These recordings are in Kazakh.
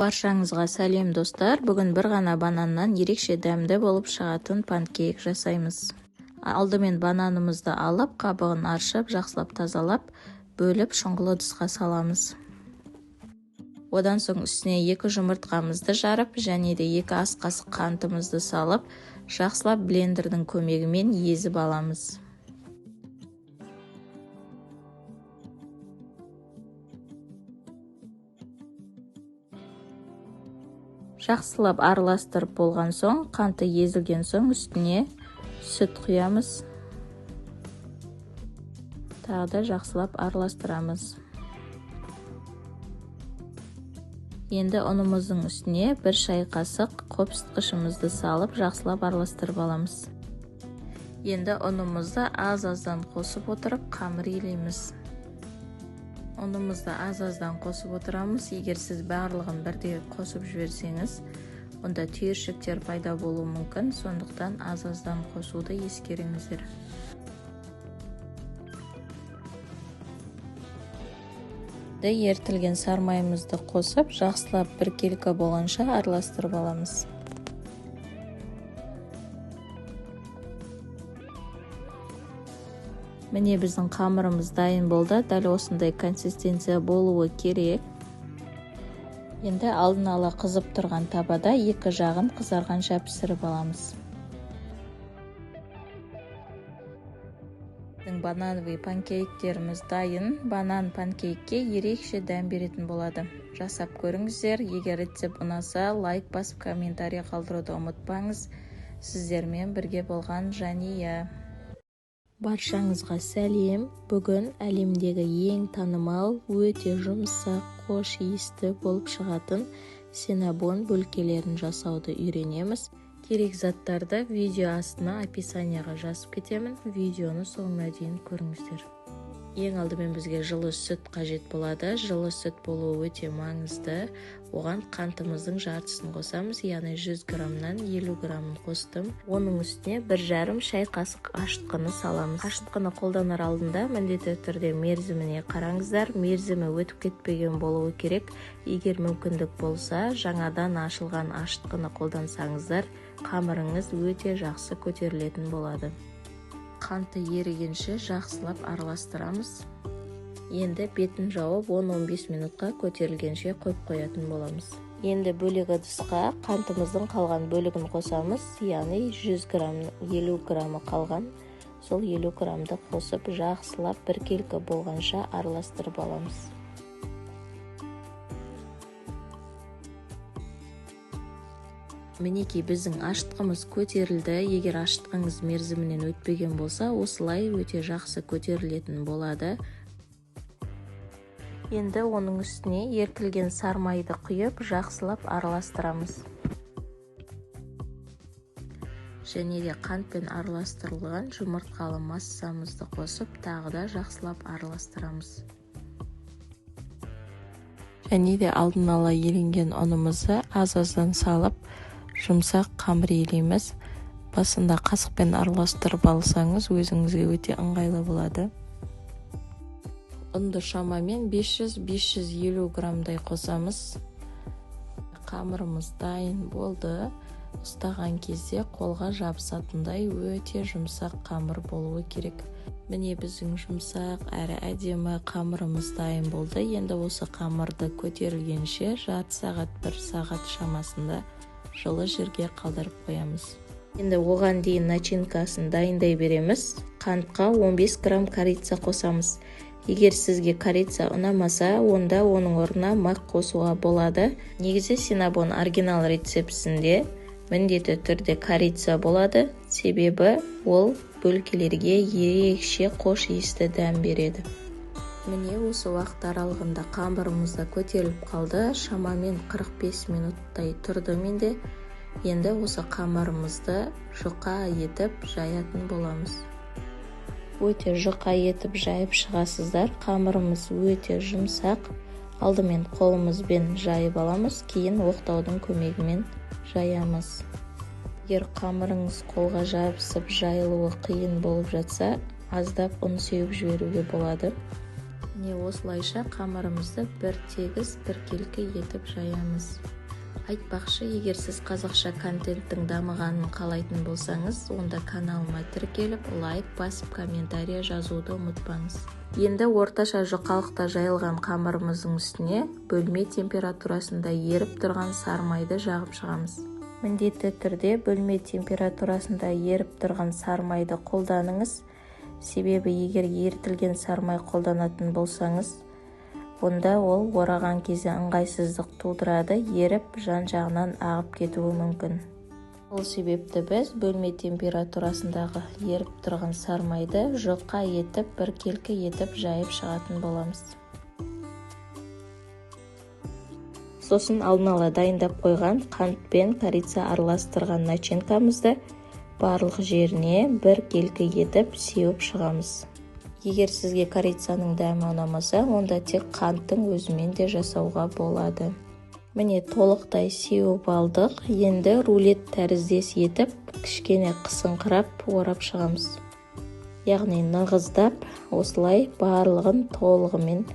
Баршаңызға сәлем достар. Бүгін бір ғана бананнан ерекше дәмді болып шығатын панкейк жасаймыз. Алдымен бананымызды алып, қабығын аршып, жақсылап тазалап, бөліп шұңғыл ыдысқа саламыз. Одан соң үстіне 2 жұмыртқамызды жарып, және де 2 ас қасық қантымызды салып, жақсылап блендердің көмегімен езіп аламыз. Жақсылап араластырып болған соң, қанты езілген соң үстіне сүт құямыз. Тағы да жақсылап араластырамыз. Енді ұнымыздың үстіне 1 шай қасық қопсытқышымызды салып, жақсылап араластырып аламыз. Енді ұнымызды аз-аздан қосып отырып, қамыр илейміз. Ұнымызды аз-аздан қосып отырамыз. Егер сіз барлығын бірде қосып жіберсеңіз, онда түйіршіктер пайда болуы мүмкін, сондықтан аз-аздан қосуды ескеріңіздер. Ертілген сармайымызды қосып, жақсылап біркелкі болғанша араластырып аламыз. Міне біздің қамырымыз дайын болды. Дәл осындай консистенция болуы керек. Енді алдын ала қызып тұрған табада 2 жағын қызарғанша пісіріп аламыз. Банановый панкейктеріміз дайын. Банан панкейкке ерекше дәм беретін болады. Жасап көріңіздер. Егер рецепт ұнаса, лайк басып, комментарий қалдыруды ұмытпаңыз. Сіздермен бірге болған Жания. Баршаңызға сәлем. Бүгін әлемдегі ең танымал, өте жұмсақ, қош иісті болып шығатын синнабон бөлкелерін жасауды үйренеміз. Керек заттарды видео астына описанияға жазып кетемін. Видеоны соңына дейін көріңіздер. Ең алдымен бізге жылы сүт қажет болады. Жылы сүт болуы өте маңызды. Оған қантымыздың жартысын қосамыз, яғни 100 граммнан 50 граммын қостым. Оның үстіне 1,5 шай қасық ашытқыны саламыз. Ашытқыны қолданар алдында міндетті түрде мерзіміне қараңыздар. Мерзімі өтіп кетпеген болуы керек. Егер мүмкіндік болса, жаңадан ашылған ашытқыны қолдансаңыздар, қамырыңыз өте жақсы көтерілетін болады. Қанты ерігенше жақсылап араластырамыз. Енді бетін жауып 10-15 минутқа көтерілгенше қойып қоятын боламыз. Енді бөлек ыдысқа қантымыздың қалған бөлігін қосамыз, яғни 100 грамм 50 граммы қалған. Сол 50 граммды қосып жақсылап біркелкі болғанша араластырып аламыз. Мінекей біздің ашытқымыз көтерілді. Егер ашытқыңыз мерзімінен өтпеген болса, осылай өте жақсы көтерілетін болады. Енді оның үстіне ертілген сармайды құйып, жақсылап араластырамыз. Және де қантпен араластырылған жұмыртқалы массамызды қосып, тағы да жақсылап араластырамыз. Және де алдын ала еленген ұнымызды аз-аздан салып, жұмсақ қамыр илейміз. Басында қасықпен араластырып алсаңыз, өзіңізге өте ыңғайлы болады. Ұнды шамамен 500-550 граммдай қосамыз. Қамырымыз дайын болды. Ұстаған кезде қолға жабысатындай өте жұмсақ қамыр болуы керек. Міне біздің жұмсақ әрі әдемі қамырымыз дайын болды. Енді осы қамырды көтерілгенше жарты сағат 1 сағат шамасында жылы жерге қалдырып қоямыз. Енді оған дейін начинкасын дайындай береміз. Қантқа 15 грамм корица қосамыз. Егер сізге корица ұнамаса, онда оның орнына мак қосуға болады. Негізі синнабон оригинал рецептісінде міндетті түрде корица болады, себебі ол бөлкелерге ерекше қош иісті дәм береді. Міне осы уақыт аралығында қамырымыз да көтеріліп қалды. Шамамен 45 минуттай тұрды менде. Енді осы қамырымызды жұқа етіп жаятын боламыз. Өте жұқа етіп жайып шығасыздар. Қамырымыз өте жұмсақ. Алдымен қолымызбен жайып аламыз, кейін оқтаудың көмегімен жаямыз. Егер қамырыңыз қолға жабысып жайылуы қиын болып жатса, аздап ұн сеуіп жіберуге болады. Міне осылайша қамырымызды бір тегіс біркелкі етіп жаямыз. Айтпақшы, егер сіз қазақша контенттің дамығанын қалайтын болсаңыз, онда каналыма тіркеліп, лайк басып, комментария жазуды ұмытпаңыз. Енді орташа жұқалықта жайылған қамырымыздың үстіне бөлме температурасында еріп тұрған сары майды жағып шығамыз. Міндетті түрде бөлме температурасында еріп тұрған сары майды қолданыңыз. Себебі егер ерітілген сары май қолданатын болсаңыз, онда ол ораған кезде ыңғайсыздық тудырады, еріп жан-жағынан ағып кетуі мүмкін. Ол себепті біз бөлме температурасындағы еріп тұрған сары майды жұқа етіп, біркелкі етіп жайып шығатын боламыз. Сосын алдын ала дайындап қойған қант пен корица араластырған начинкамызды барлық жеріне біркелкі етіп сеуіп шығамыз. Егер сізге корицаның дәмі ұнамаса, онда тек қанттың өзімен де жасауға болады. Міне толықтай сеуіп алдық. Енді рулет тәріздес етіп, кішкене қысыңқырап орап шығамыз. Яғни нығыздап, осылай барлығын толығымен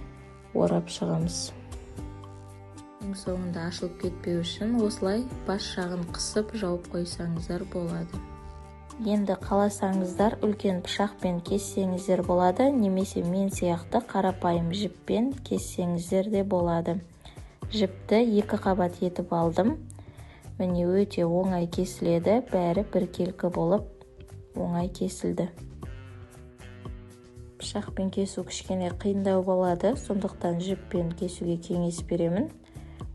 орап шығамыз. Соңында ашылып кетпеу үшін осылай бас жағын қысып жауып қойсаңыздар болады. Енді қаласаңыздар үлкен пышақпен кессеңіздер болады, немесе мен сияқты қарапайым жіппен кессеңіздер де болады. Жіпті 2 қабат етіп алдым. Міне өте оңай кесіледі, бәрі біркелкі болып оңай кесілді. Пышақпен кесу кішкене қиындау болады, сондықтан жіппен кесуге кеңес беремін.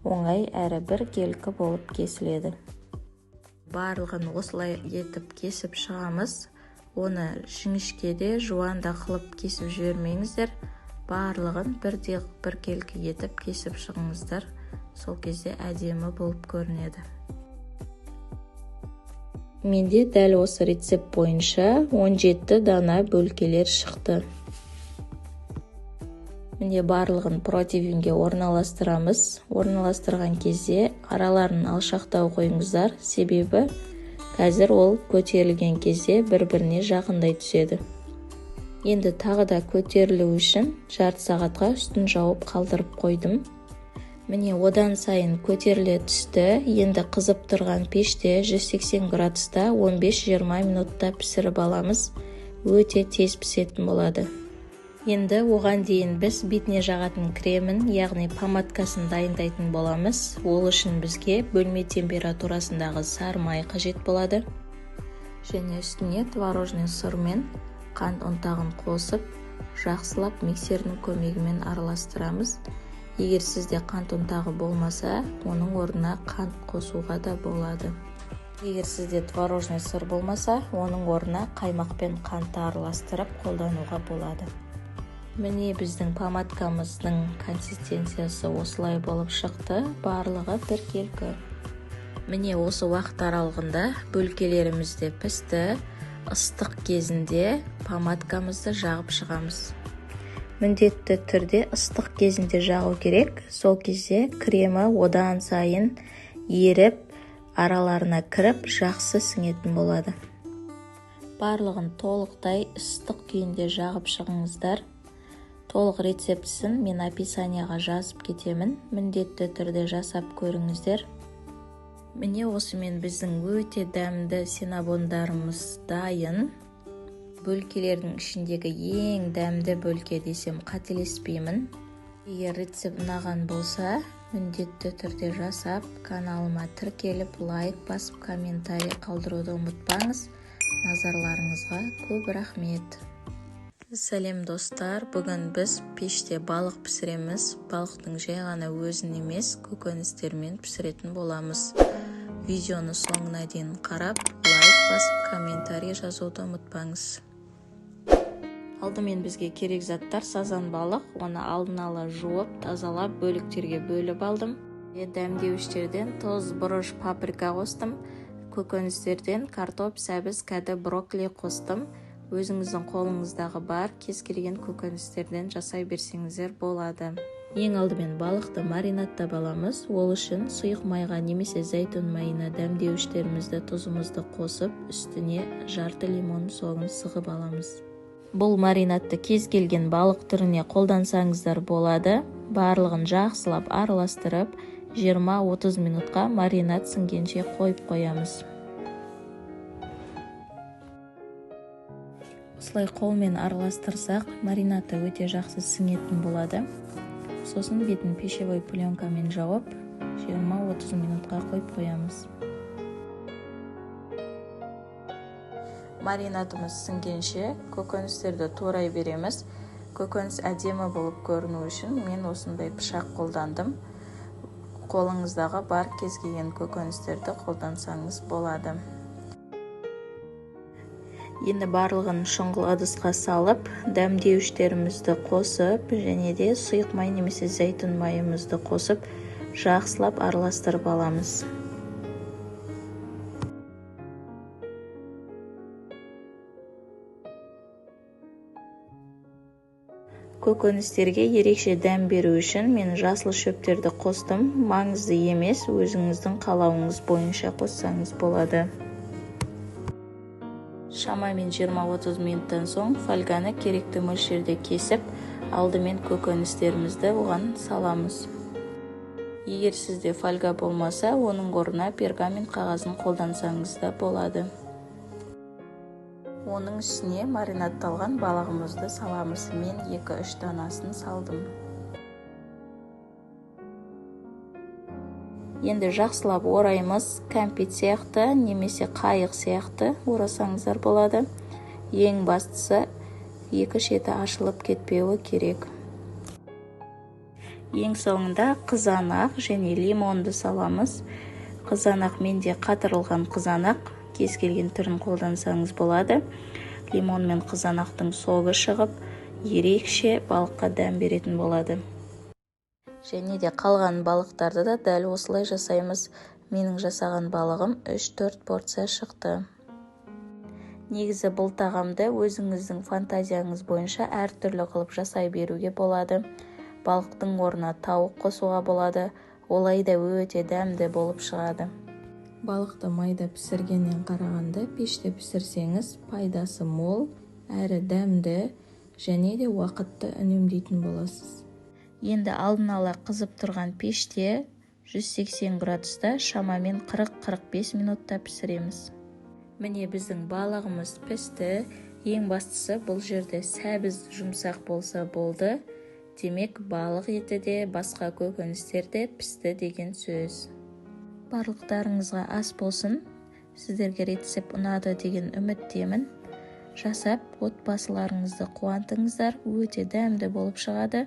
Оңай әрі біркелкі болып кесіледі. Барлығын осылай етіп кесіп шығамыз. Оны жіңішкеде жуанда қылып кесіп жібермеңіздер. Барлығын біркелкі етіп кесіп шығыңыздар. Сол кезде әдемі болып көрінеді. Менде дәл осы рецепт бойынша 17 дана бөлкелер шықты. Міне барлығын противенге орналастырамыз. Орналастырған кезде араларын алшақтау қойыңыздар, себебі қазір ол көтерілген кезде бір-біріне жақындай түседі. Енді тағы да көтерілу үшін жарты сағатқа үстін жауып қалдырып қойдым. Міне одан сайын көтеріле түсті. Енді қызып тұрған пеште 180 градуста 15-20 минутта пісіріп аламыз. Өте тез пісетін болады. Енді оған дейін біз бетіне жағатын кремін, яғни помадкасын дайындайтын боламыз. Ол үшін бізге бөлме температурасындағы сары май қажет болады. Және үстіне творожный сыр мен қант ұнтағын қосып, жақсылап миксердің көмегімен араластырамыз. Егер сізде қант ұнтағы болмаса, оның орнына қант қосуға да болады. Егер сізде творожный сыр болмаса, оның орнына қаймақ пен қантты араластырып қолдануға болады. Міне біздің помадкамыздың консистенциясы осылай болып шықты, барлығы біркелкі. Міне осы уақыт аралығында бөлкелерімізді пісті, ыстық кезінде помадкамызды жағып шығамыз. Міндетті түрде ыстық кезінде жағу керек, сол кезде кремі одан сайын еріп, араларына кіріп, жақсы сіңетін болады. Барлығын толықтай ыстық күйінде жағып шығыңыздар. Толық рецептісін мен описанияға жазып кетемін. Міндетті түрде жасап көріңіздер. Міне осымен біздің өте дәмді синабондарымыз дайын. Бөлкелердің ішіндегі ең дәмді бөлке десем қателеспеймін. Егер рецепт ұнаған болса, міндетті түрде жасап, каналыма тіркеліп, лайк басып, комментарий қалдыруды ұмытпаңыз. Назарларыңызға көп рахмет. Сәлем достар, бүгін біз пеште балық пісіреміз. Балықтың жай ғана өзін емес, көкөністермен пісіретін боламыз. Видеоны соңына дейін қарап, лайк басып, комментарий жазуды ұмытпаңыз. Алдымен бізге керек заттар: сазан балық, оны алдын ала жуып, тазалап, бөліктерге бөліп алдым. Дәмдеуіштерден тұз, бұрыш, паприка қостым. Көкөністерден картоп, сәбіз, кәді, брокколи қостым. Өзіңіздің қолыңыздағы бар кез келген көкөністерден жасай берсеңіздер болады. Ең алдымен балықты маринадтап аламыз. Ол үшін сұйық майға немесе зәйтүн майына дәмдеуіштерімізді, тұзымызды қосып, үстіне жарты лимон соғын сығып аламыз. Бұл маринадты кез келген балық түріне қолдансаңыздар болады. Барлығын жақсылап араластырып, 20-30 минутқа маринад сіңгенше қойып қоямыз. Осылай қолмен араластырсақ, маринадты өте жақсы сіңетін болады. Сосын бетін пищевой пленкамен жауып, 20-30 минутқа қойып қоямыз. Маринадымыз сіңгенше көкөністерді турай береміз. Көкөніс әдемі болып көріну үшін мен осындай пышақ қолдандым. Қолыңыздағы бар кез келген көкөністерді қолдансаңыз болады. Енді барлығын шұңғыл ыдысқа салып, дәмдеуіштерімізді қосып, және де сұйық май немесе зәйтүн майымызды қосып, жақсылап араластырып аламыз. Көкөністерге ерекше дәм беру үшін мен жасыл шөптерді қостым. Маңызды емес, өзіңіздің қалауыңыз бойынша қоссаңыз болады. Шамамен 20-30 минуттан соң фольганы керекті мөлшерде кесіп, алдымен көкөністерімізді оған саламыз. Егер сізде фольга болмаса, оның орнына пергамент қағазын қолдансаңыз да болады. Оның үстіне маринадталған балығымызды саламыз. Мен 2-3 данасын салдым. Енді жақсылап ораймыз. Кәмпит сияқты немесе қайық сияқты орасаңыздар болады. Ең бастысы, екі шеті ашылып кетпеуі керек. Ең соңында қызанақ және лимонды саламыз. Қызанақ менде қатырылған қызанақ. Кез келген түрін қолдансаңыз болады. Лимон мен қызанақтың соғы шығып, ерекше балыққа дәм беретін болады. Және де қалған балықтарды да дәл осылай жасаймыз. Менің жасаған балығым 3-4 порция шықты. Негізі бұл тағамды өзіңіздің фантазияңыз бойынша әртүрлі қылып жасай беруге болады. Балықтың орнына тауық қосуға болады. Олай да өте дәмді болып шығады. Балықты майда пісіргеннен қарағанда пеште пісірсеңіз пайдасы мол, әрі дәмді және де уақытты үнемдейтін боласыз. Енді алдын ала қызып тұрған пеште 180 градуста шамамен 40-45 минутта пісіреміз. Міне біздің балығымыз пісті. Ең бастысы бұл жерде сәбіз жұмсақ болса болды. Демек балық еті де басқа көкөністер де пісті деген сөз. Барлықтарыңызға ас болсын. Сіздерге рецепт ұнады деген үміттемін. Жасап, отбасыларыңызды қуантыңыздар. Өте дәмді болып шығады.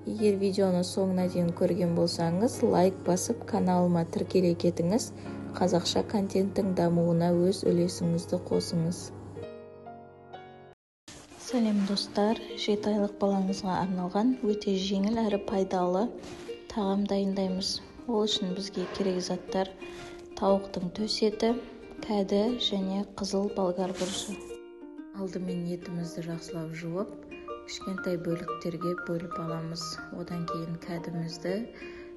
Егер видеоны соңына дейін көрген болсаңыз, лайк басып, каналыма тіркеле кетіңіз. Қазақша контенттің дамуына өз үлесіңізді қосыңыз. Сәлем достар, 7 айлық балаңызға арналған өте жеңіл әрі пайдалы тағам дайындаймыз. Ол үшін бізге керек заттар: тауықтың төс еті, кәді және қызыл болгар бұрышы. Алдымен етімізді жақсылап жуып, кішкентай бөліктерге бөліп аламыз. Одан кейін кәдімізді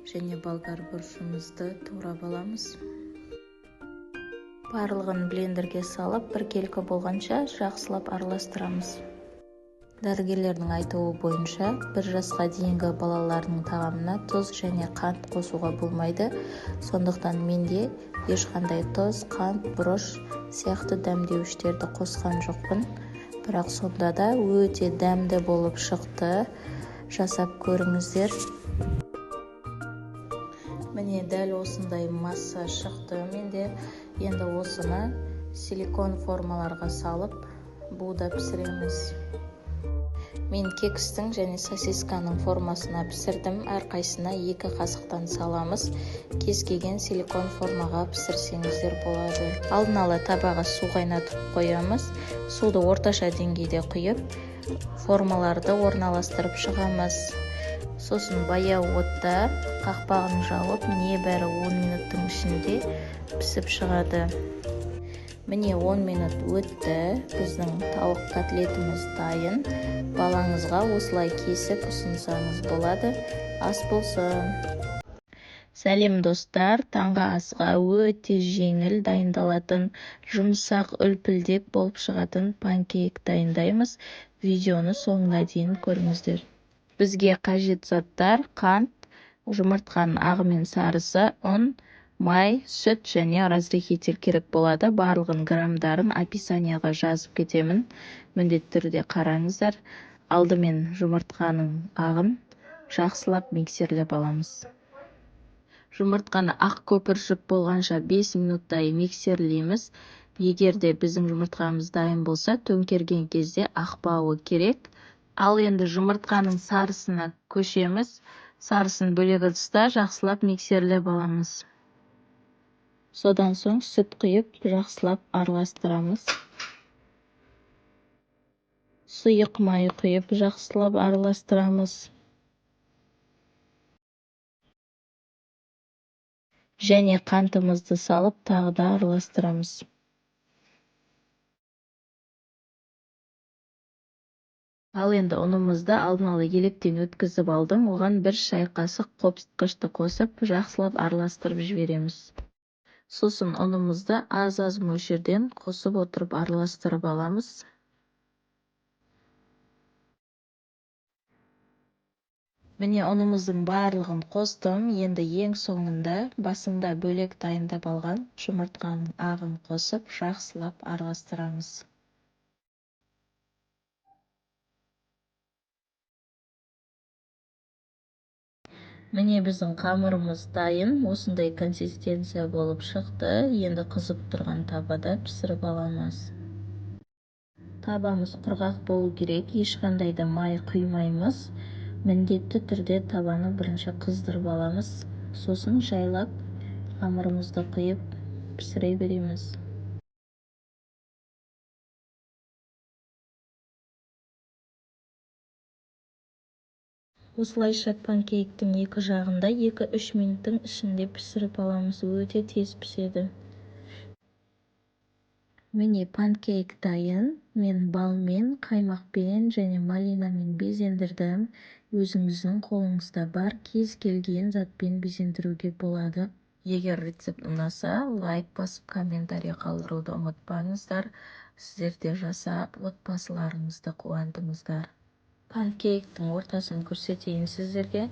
және болгар бұрышымызды турап аламыз. Барлығын блендерге салып, біркелкі болғанша жақсылап араластырамыз. Дәрігерлердің айтуы бойынша 1 жасқа дейінгі балалардың тағамына тұз және қант қосуға болмайды. Сондықтан менде ешқандай тұз, қант, бұрыш сияқты дәмдеуіштерді қосқан жоқпын. Бірақ сонда да өте дәмді болып шықты. Жасап көріңіздер. Міне дәл осындай масса шықты менде. Енді осыны силикон формаларға салып, буда пісіреміз. Мен кекстің және сосисканың формасына пісірдім. Әрқайсына 2 қасықтан саламыз. Кез келген силикон формаға пісірсеңіздер болады. Алдын ала табаға су қайнатып қоямыз. Суды орташа деңгейде құйып, формаларды орналастырып шығамыз. Сосын баяу отта қақпағын жауып, небәрі 10 минуттың ішінде пісіп шығады. Міне 10 минут өтті. Біздің тауық котлетіміз дайын. Балаңызға осылай кесіп ұсынсаңыз болады. Ас болсын. Сәлем достар, таңғы асқа өте жеңіл дайындалатын, жұмсақ үлпілдек болып шығатын панкейк дайындаймыз. Видеоны соңына дейін көріңіздер. Бізге қажет заттар: қант, жұмыртқаның ағы мен сарысы, ұн, май, сүт және разрыхитель керек болады. Барлығын граммдарын описанияға жазып кетемін. Міндетті түрде қараңыздар. Алдымен жұмыртқаның ағын жақсылап миксерлеп аламыз. Жұмыртқаны ақ көпіршіп болғанша 5 минуттай миксерлейміз. Егер де біздің жұмыртқамыз дайын болса, төңкерген кезде ақпауы керек. Ал енді жұмыртқаның сарысына көшеміз. Сарысын бөлек ыдыста жақсылап миксерлеп аламыз. Содан соң сүт құйып, жақсылап араластырамыз. Сұйық май құйып, жақсылап араластырамыз. Және қантымызды салып, тағы да араластырамыз. Ал енді ұнымызды алдын ала електен өткізіп алдым. Оған 1 шай қасық қопсытқышты қосып, жақсылап араластырып жібереміз. Сосын ұнымызды аз мөлшерден қосып отырып араластырып аламыз. Міне ұнымыздың барлығын қостым. Енді ең соңында басында бөлек дайындап алған жұмыртқаның ағын қосып, жақсылап араластырамыз. Міне біздің қамырымыз дайын. Осындай консистенция болып шықты. Енді қызып тұрған табада пісіріп аламыз. Табамыз құрғақ болу керек. Ешқандай да май құймаймыз. Міндетті түрде табаны бірінші қыздырып аламыз. Сосын жайлап қамырымызды құйып пісіре береміз. Осылайша панкейктің екі жағында 2-3 минуттың ішінде пісіріп аламыз. Өте тез піседі. Міне панкейк дайын. Мен балмен, қаймақпен және малинамен безендірдім. Өзіңіздің қолыңызда бар кез келген затпен безендіруге болады. Егер рецепт ұнаса, лайк басып, комментарий қалдыруды ұмытпаңыздар. Сіздер де жасап, отбасыларыңызды қуантыңыздар. Панкейктің ортасын көрсетейін сіздерге.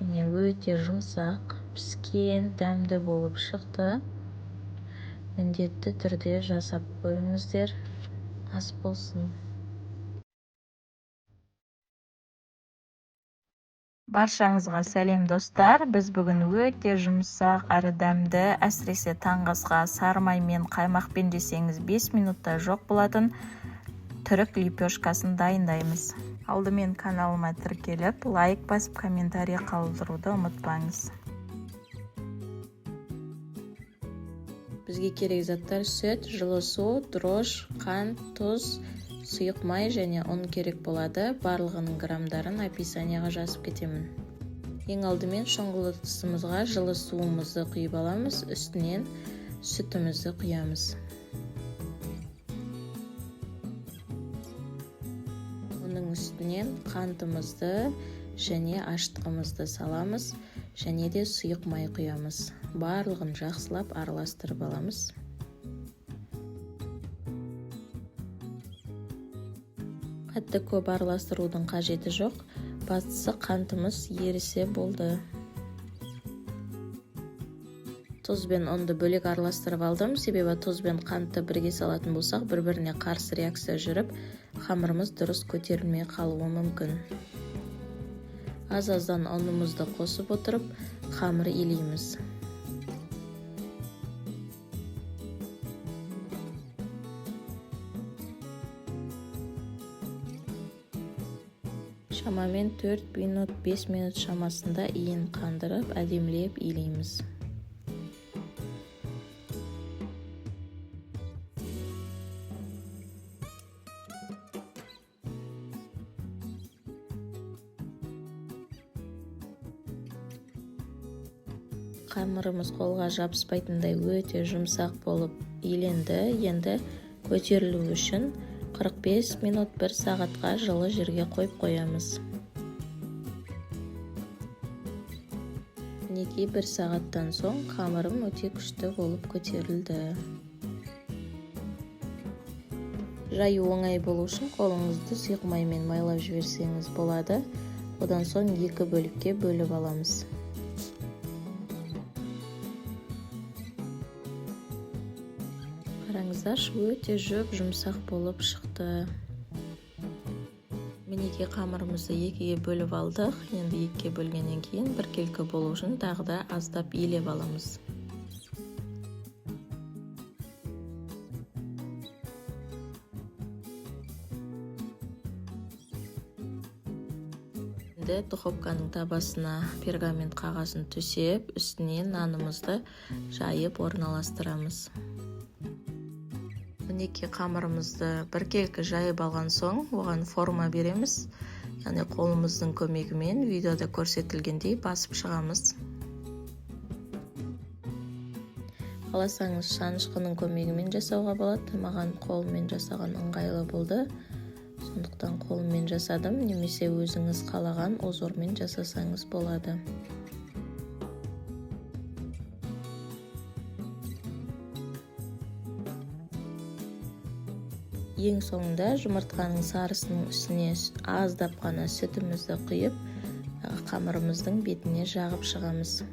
Міне өте жұмсақ, піскен, дәмді болып шықты. Міндетті түрде жасап көріңіздер. Ас болсын. Баршаңызға сәлем достар. Біз бүгін өте жұмсақ әрі дәмді, әсіресе таңғы асқа сары май мен қаймақпен десеңіз 5 минутта жоқ болатын түрік лепешкасын дайындаймыз. Алдымен каналыма тіркеліп, лайк басып, комментарий қалдыруды ұмытпаңыз. Бізге керек заттар: сүт, жылы су, дрож, қант, тұз, сұйық май және ұн керек болады. Барлығының граммдарын описанияға жазып кетемін. Ең алдымен шұңғыл ыдысымызға жылы суымызды құйып аламыз, үстінен сүтімізді құямыз. Оның үстінен қантымызды және аштығымызды саламыз, және де сұйық май құямыз. Барлығын жақсылап араластырып аламыз. Қатты көп араластырудың қажеті жоқ. Бастысы қантымыз ерісе болды. Тұз бен ұнды бөлек араластырып алдым. Себебі тұз бен қантты бірге салатын болсақ, бір-біріне қарсы реакция жүріп, қамырымыз дұрыс көтерілмей қалуы мүмкін. Аз-аздан ұнымызды қосып отырып, қамыр илейміз. Шамамен 4 минут, 5 минут шамасында иін қандырып, әдемілеп илейміз. Қамырымыз қолға жабыспайтындай өте жұмсақ болып иленді. Енді көтерілу үшін 45 минут 1 сағатқа жылы жерге қойып қоямыз. Мінекей 1 сағаттан соң қамырым өте күшті болып көтерілді. Жаю оңай болу үшін қолыңызды сұйық маймен майлап жіберсеңіз болады. Одан соң 2 бөлікке бөліп аламыз. Қараңыздар, өте жұмсақ болып шықты. Мінекей қамырымызды 2-ге бөліп алдық. Енді 2-ге бөлгеннен кейін біркелкі болу үшін тағы да аздап елеп аламыз. Енді духовканың табасына пергамент қағазын төсеп, үстіне нанымызды жайып орналастырамыз. Мінекей қамырымызды біркелкі жайып алған соң, оған форма береміз. Яғни қолымыздың көмегімен видеода көрсетілгендей басып шығамыз. Қаласаңыз шанышқының көмегімен жасауға болады. Маған қолмен жасаған ыңғайлы болды. Сондықтан қолыммен жасадым, немесе өзіңіз қалаған озормен жасасаңыз болады. Ең соңында жұмыртқаның сарысының үстіне аздап қана сүтімізді құйып, қамырымыздың бетіне жағып шығамыз.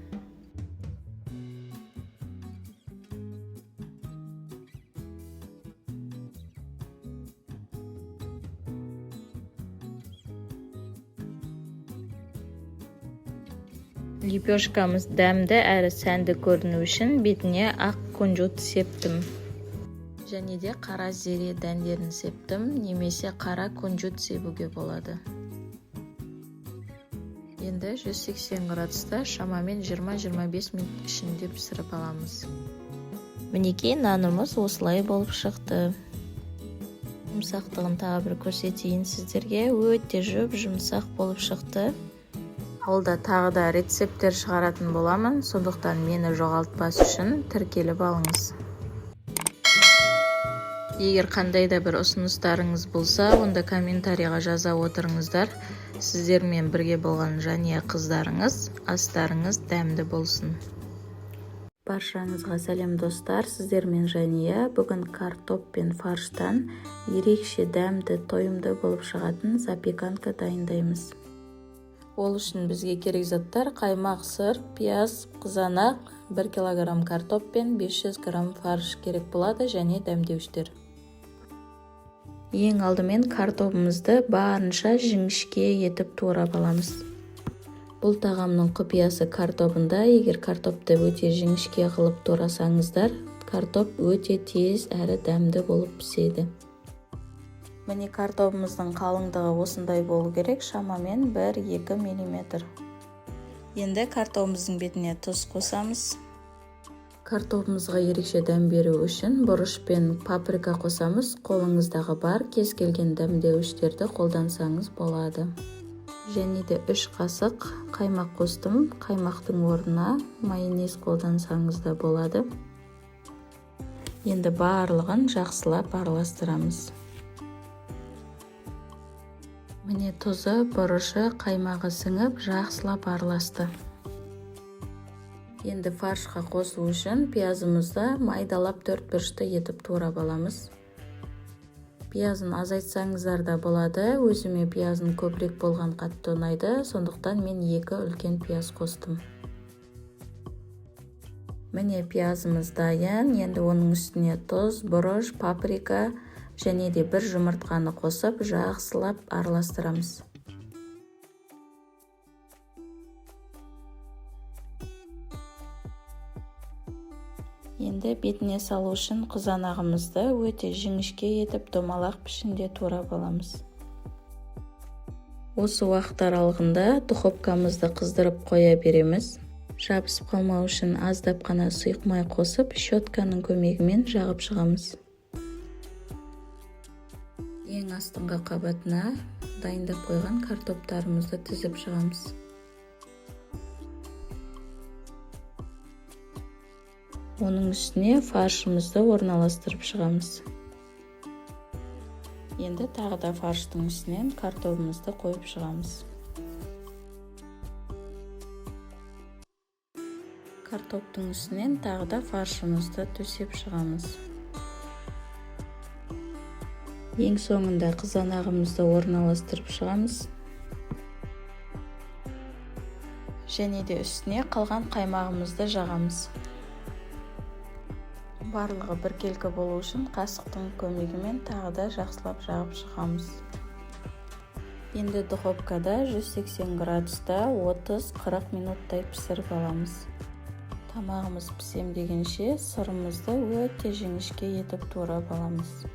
Лепешкамыз дәмді әрі сәнді көріну үшін бетіне ақ күнжіт септім. Және де қара зере дәндерін септім, немесе қара күнжіт себуге болады. Енді 180 градуста шамамен 20-25 минут ішінде пісіріп аламыз. Мінекей нанымыз осылай болып шықты. Жұмсақтығын тағы бір көрсетейін сіздерге. Өте жұмсақ болып шықты. Олда тағы да рецепттер шығаратын боламын, сондықтан мені жоғалтпас үшін тіркеліп алыңыз. Егер қандай да бір ұсыныстарыңыз болса, онда комментарийға жаза отырыңыздар. Сіздермен бірге болған Жания қыздарыңыз, астарыңыз дәмді болсын. Баршаңызға сәлем достар, сіздермен Жания. Бүгін картоп пен фарштан ерекше дәмді, тойымды болып шығатын запеканка дайындаймыз. Ол үшін бізге керек заттар: қаймақ, сыр, пияз, қызанақ, 1 кг картоп пен 500 грамм фарш керек болады, және дәмдеуіштер. Ең алдымен картопымызды барынша жіңішке етіп турап аламыз. Бұл тағамның құпиясы картопында. Егер картопты өте жіңішке қылып турасаңыздар, картоп өте тез әрі дәмді болып піседі. Міне картопымыздың қалыңдығы осындай болу керек, шамамен 1-2 мм. Енді картопымыздың бетіне тұз қосамыз. Картопымызға ерекше дәм беру үшін бұрыш пен паприка қосамыз. Қолыңыздағы бар кез келген дәмдеуіштерді қолдансаңыз болады. Және де 3 қасық қаймақ қостым. Қаймақтың орнына майонез қолдансаңыз да болады. Енді барлығын жақсылап араластырамыз. Міне тұзы, бұрышы, қаймағы сіңіп, жақсылап араласты. Енді фаршқа қосу үшін пиязымызды майдалап 4 бұрышты етіп турап аламыз. Пиязын азайтсаңыздар да болады. Өзіме пиязын көбірек болған қатты ұнайды, сондықтан мен 2 үлкен пияз қостым. Міне пиязымыз дайын. Енді оның үстіне тұз, бұрыш, паприка және де 1 жұмыртқаны қосып, жақсылап араластырамыз. Енді бетіне салу үшін қызанағымызды өте жіңішке етіп домалақ пішінде турап аламыз. Осы уақыт аралығында духовкамызды қыздырып қоя береміз. Жабысып қалмау үшін аздап қана сұйық май қосып, щетканың көмегімен жағып шығамыз. Ең астыңғы қабатына дайындап қойған картоптарымызды тізіп шығамыз. Оның үстіне фаршымызды орналастырып шығамыз. Енді тағы да фарштың үстінен картопымызды қойып шығамыз. Картоптың үстінен тағы да фаршымызды төсеп шығамыз. Ең соңында қызанағымызды орналастырып шығамыз. Және де үстіне қалған қаймағымызды жағамыз. Барлығы біркелкі болу үшін қасықтың көмегімен тағы да жақсылап жағып шығамыз. Енді духовкада 180 градуста 30-40 минуттай пісіріп аламыз. Тамағымыз пісем дегенше сырымызды өте жіңішке етіп турап аламыз.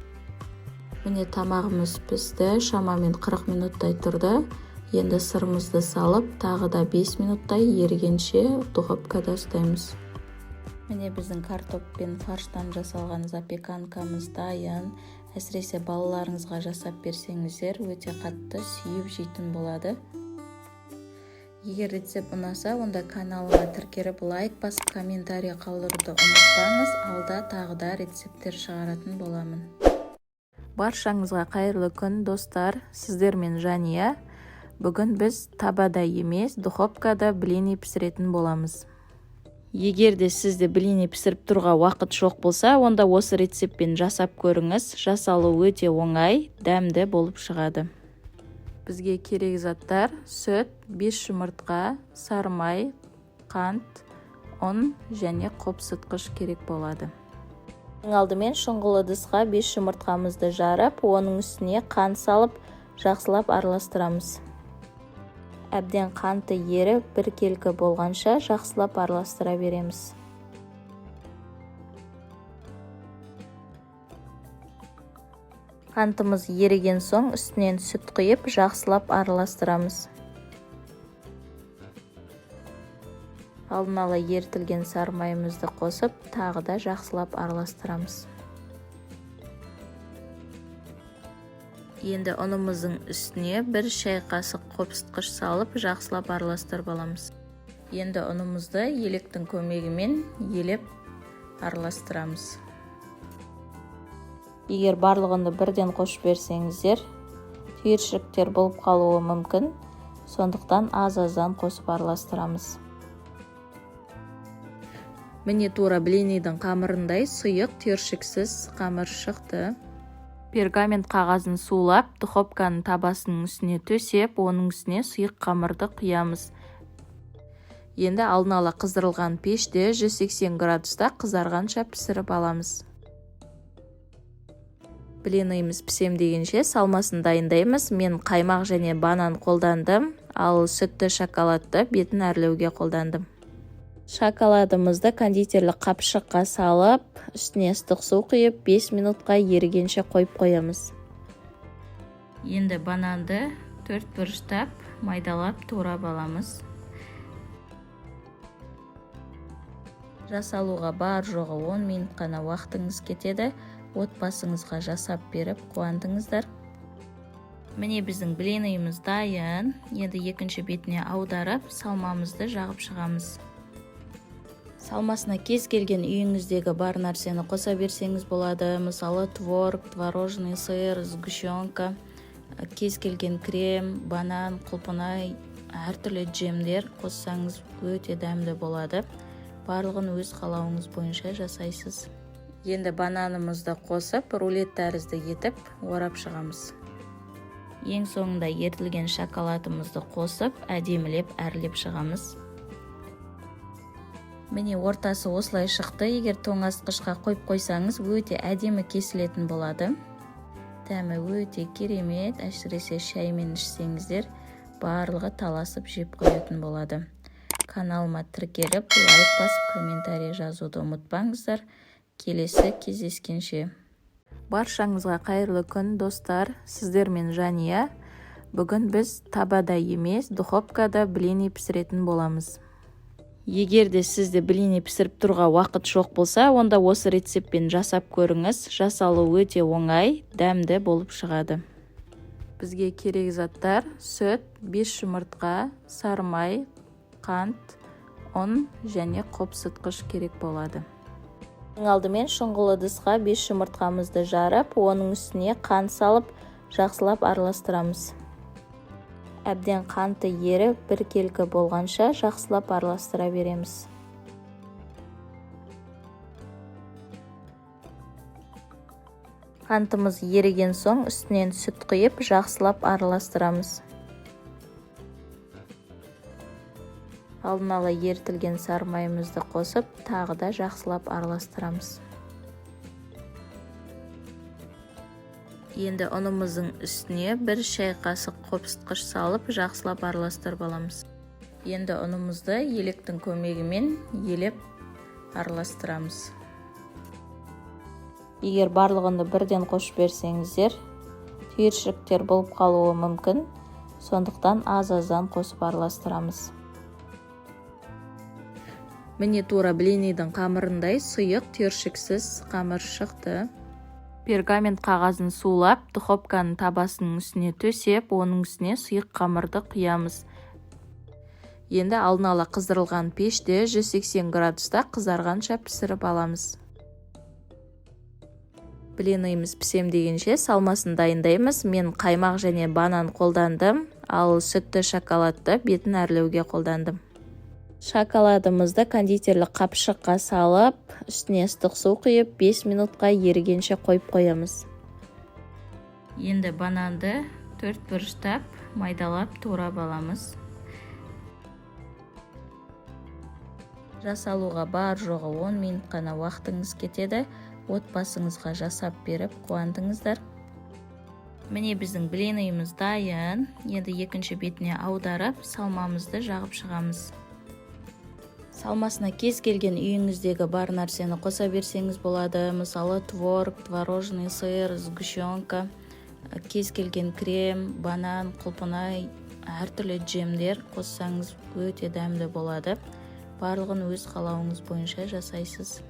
Міне тамағымыз пісті, шамамен 40 минуттай тұрды. Енді сырымызды салып, тағы да 5 минуттай ерігенше духовкада ұстаймыз. Міне біздің картоп пен фарштан жасалған запеканкамыз дайын. Әсіресе балаларыңызға жасап берсеңіздер, өте қатты сүйіп жейтін болады. Егер рецепт ұнаса, онда каналыма тіркеліп лайк басып комментарий қалдыруды ұмытпаңыз, алда тағы да рецепттер шығаратын боламын. Баршаңызға қайырлы күн, достар, сіздермен Жания. Бүгін біз табада емес, духовкада блини пісіретін боламыз. Егер де сізде блини пісіріп тұруға уақыт жоқ болса, онда осы рецептпен жасап көріңіз. Жасалу өте оңай, дәмді болып шығады. Бізге керек заттар: сүт, 5 жұмыртқа, сары май, қант, ұн және қопсытқыш керек болады. Ең алдымен шұңғыл ыдысқа 5 жұмыртқамызды жарып, оның үстіне қант салып, жақсылап араластырамыз. Әбден қанты еріп, біркелкі болғанша жақсылап араластыра береміз. Қантымыз еріген соң үстінен сүт құйып, жақсылап араластырамыз. Алдын ала ерітілген сары майымызды қосып, тағы да жақсылап араластырамыз. Енді ұнымыздың үстіне 1 шай қасық қопсытқыш салып, жақсылап араластырып аламыз. Енді ұнымызды електің көмегімен елеп араластырамыз. Егер барлығында бірден қосып берсеңіздер, түйіршіктер болып қалуы мүмкін, сондықтан аз-аздан қосып араластырамыз. Міне тура блинидің қамырындай сұйық түйіршіксіз қамыр шықты. Пергамент қағазын сулап, духовканың табасының үстіне төсеп, оның үстіне сұйық қамырды құямыз. Енді алдын ала қыздырылған пеште 180 градуста қызарғанша пісіріп аламыз. Блиніміз пісем дегенше салмасын дайындаймыз. Мен қаймақ және банан қолдандым, ал сүтті шоколадты бетін әрлеуге қолдандым. Шоколадымызды кондитерлік қапшыққа салып, үстіне ыстық су құйып, 5 минутқа ерігенше қойып қоямыз. Енді бананды 4 бұрыштап, майдалап турап аламыз. Жасалуға бар жоғы 10 минут қана уақытыңыз кетеді. Отбасыңызға жасап беріп қуандыңыздар. Міне біздің блиніміз дайын. Енді екінші бетіне аударып, салмамызды жағып шығамыз. Салмасына кез келген үйіңіздегі бар нәрсені қоса берсеңіз болады. Мысалы творог, творожный сыр, сгущенка, кез келген крем, банан, құлпынай, әртүрлі джемдер қоссаңыз өте дәмді болады. Барлығын өз қалауыңыз бойынша жасайсыз. Енді бананымызды қосып, рулет тәрізді етіп, орап шығамыз. Ең соңында ерітілген шоколадымызды қосып, әдемілеп әрлеп шығамыз. Міне ортасы осылай шықты. Егер тоңазытқышқа қойып қойсаңыз, өте әдемі кесілетін болады. Дәмі өте керемет, әсіресе шаймен ішсеңіздер, барлығы таласып жеп қоятын болады. Каналыма тіркеліп, лайк басып, комментарий жазуды ұмытпаңыздар. Келесі кездескенше. Баршаңызға қайырлы күн, достар, сіздермен Жания. Бүгін біз табада емес, духовкада блини пісіретін боламыз. Егер де сізде блини пісіріп тұруға уақыт жоқ болса, онда осы рецептпен жасап көріңіз. Жасалу өте оңай, дәмді болып шығады. Бізге керек заттар: сүт, 5 жұмыртқа, сары май, қант, ұн және қопсытқыш керек болады. Ең алдымен шұңғыл ыдысқа 5 жұмыртқамызды жарып, оның үстіне қант салып, жақсылап араластырамыз. Әбден қанты еріп, біркелкі болғанша жақсылап араластыра береміз. Қантымыз еріген соң үстінен сүт құйып, жақсылап араластырамыз. Алдын ала ерітілген сары майымызды қосып, тағы да жақсылап араластырамыз. Енді ұнымыздың үстіне 1 шай қасық қопсытқыш салып, жақсылап араластырып аламыз. Енді ұнымызды електің көмегімен елеп араластырамыз. Егер барлығында бірден қосып берсеңіздер, түйіршіктер болып қалуы мүмкін, сондықтан аз-аздан қосып араластырамыз. Міне тура блинийдің қамырындай сұйық түйіршіксіз қамыр шықты. Пергамент қағазын сулап, духовканың табасының үстіне төсеп, оның үстіне сұйық қамырды құямыз. Енді алдын ала қыздырылған пеште 180 градуста қызарғанша пісіріп аламыз. Блинийіміз пісем дегенше салмасын дайындаймыз. Мен қаймақ және банан қолдандым, ал сүтті шоколадты бетін әрлеуге қолдандым. Шоколадымызды кондитерлік қапшыққа салып, үстіне ыстық су құйып, 5 минутқа ерігенше қойып қоямыз. Енді бананды 4 бұрыштап, майдалап турап аламыз. Жасалуға бар жоғы 10 минут қана уақытыңыз кетеді. Отбасыңызға жасап беріп қуантыңыздар. Міне біздің блинийіміз дайын. Енді екінші бетіне аударып, салмамызды жағып шығамыз. Салмасына кез келген үйіңіздегі бар нәрсені қоса берсеңіз болады. Мысалы творог, творожный сыр, сгущенка, кез келген крем, банан, құлпынай, әртүрлі джемдер қоссаңыз өте дәмді болады. Барлығын өз қалауыңыз бойынша жасайсыз.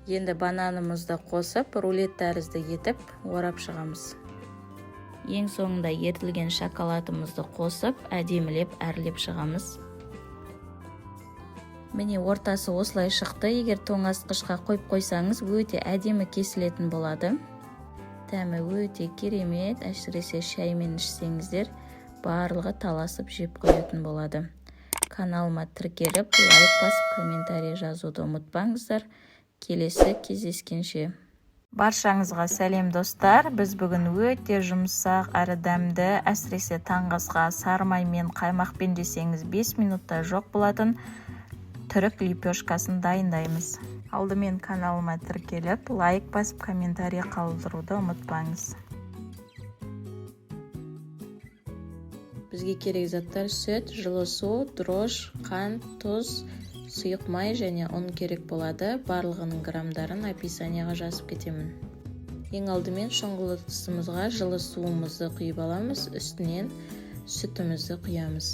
Енді бананымызды қосып, рулет тәрізді етіп, орап шығамыз. Ең соңында ерітілген шоколадымызды қосып, әдемілеп әрлеп шығамыз. Міне ортасы осылай шықты. Егер тоңазытқышқа қойып қойсаңыз, өте әдемі кесілетін болады. Дәмі өте керемет, әсіресе шаймен ішсеңіздер, барлығы таласып жеп қоятын болады. Каналыма тіркеліп, лайк басып, комментарий жазуды ұмытпаңыздар. Келесі кездескенше. Баршаңызға сәлем достар. Біз бүгін өте жұмсақ әрі дәмді, әсіресе таңғы асқа сары май мен қаймақпен жесеңіз 5 минутта жоқ болатын түрік лепешкасын дайындаймыз. Алдымен каналыма тіркеліп, лайк басып, комментарий қалдыруды ұмытпаңыз. Бізге керек заттар сүт, жылы су, дрож, қант, тұз, сұйық май және ұн керек болады. Барлығының грамдарын описанияға жазып кетемін. Ең алдымен шұңғылы ыдысымызға жылы суымызды құйып аламыз, үстінен сүтімізді құямыз.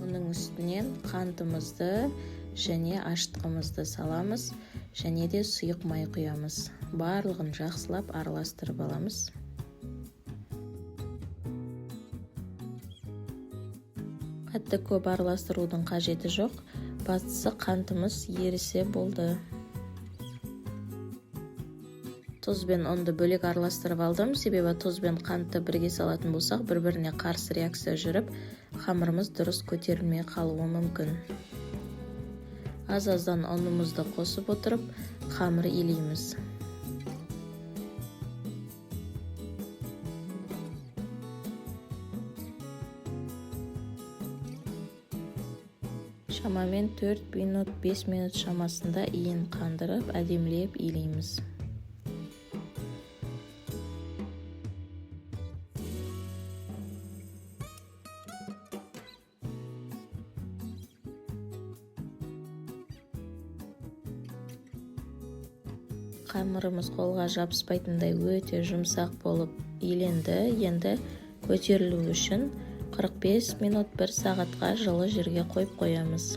Оның үстінен қантымызды және аштығымызды саламыз, және де сұйық май құямыз. Барлығын жақсылап араластырып аламыз. Қатты көп араластырудың қажеті жоқ. Бастысы қантымыз ерісе болды. Тұз бен ұнды бөлек араластырып алдым, себебі тұз бен қантты бірге салатын болсақ, бір-біріне қарсы реакция жүріп, қамырымыз дұрыс көтерілмей қалуы мүмкін. Аз-аздан ұнымызды қосып отырып, қамыр илейміз. Шамамен 4 минут, 5 минут шамасында иін қандырып, әдемілеп илейміз. Қамырымыз қолға жабыспайтындай өте жұмсақ болып иленді. Енді көтерілу үшін 45 минут 1 сағатқа жылы жерге қойып қоямыз.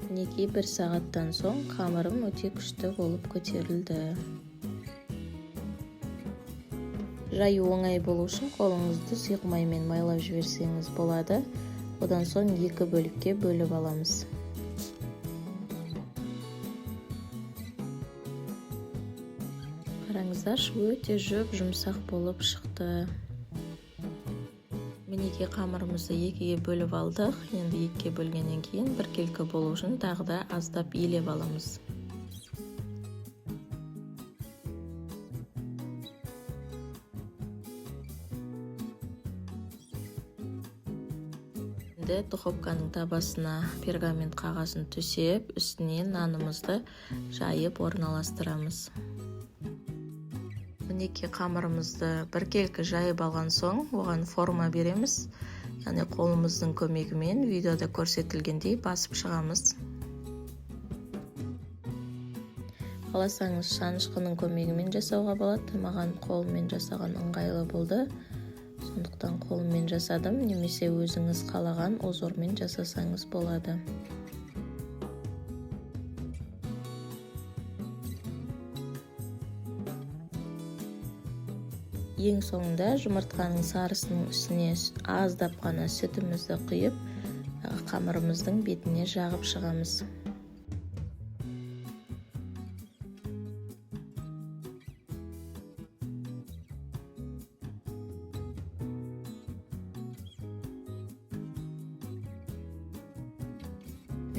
Мінекей 1 сағаттан соң қамырым өте күшті болып көтерілді. Жаю оңай болу үшін қолыңызды сұйық маймен майлап жіберсеңіз болады. Одан соң 2 бөлікке бөліп аламыз. Қараңыздар, өте жүп жұмсақ болып шықты. Мінекей қамырымызды екіге бөліп алдық. Енді екіге бөлгеннен кейін біркелкі болу үшін тағы да аздап елеп аламыз. Енді духовканың табасына пергамент қағазын төсеп, үстіне нанымызды жайып орналастырамыз. Мінекей қамырымызды біркелкі жайып алған соң, оған форма береміз. Яғни қолымыздың көмегімен видеода көрсетілгендей басып шығамыз. Қаласаңыз шанышқының көмегімен жасауға болады. Маған қолыммен жасаған ыңғайлы болды. Сондықтан қолыммен жасадым, немесе өзіңіз қалаған озормен жасасаңыз болады. Ең соңында жұмыртқаның сарысының үстіне аздап қана сүтімізді құйып, қамырымыздың бетіне жағып шығамыз.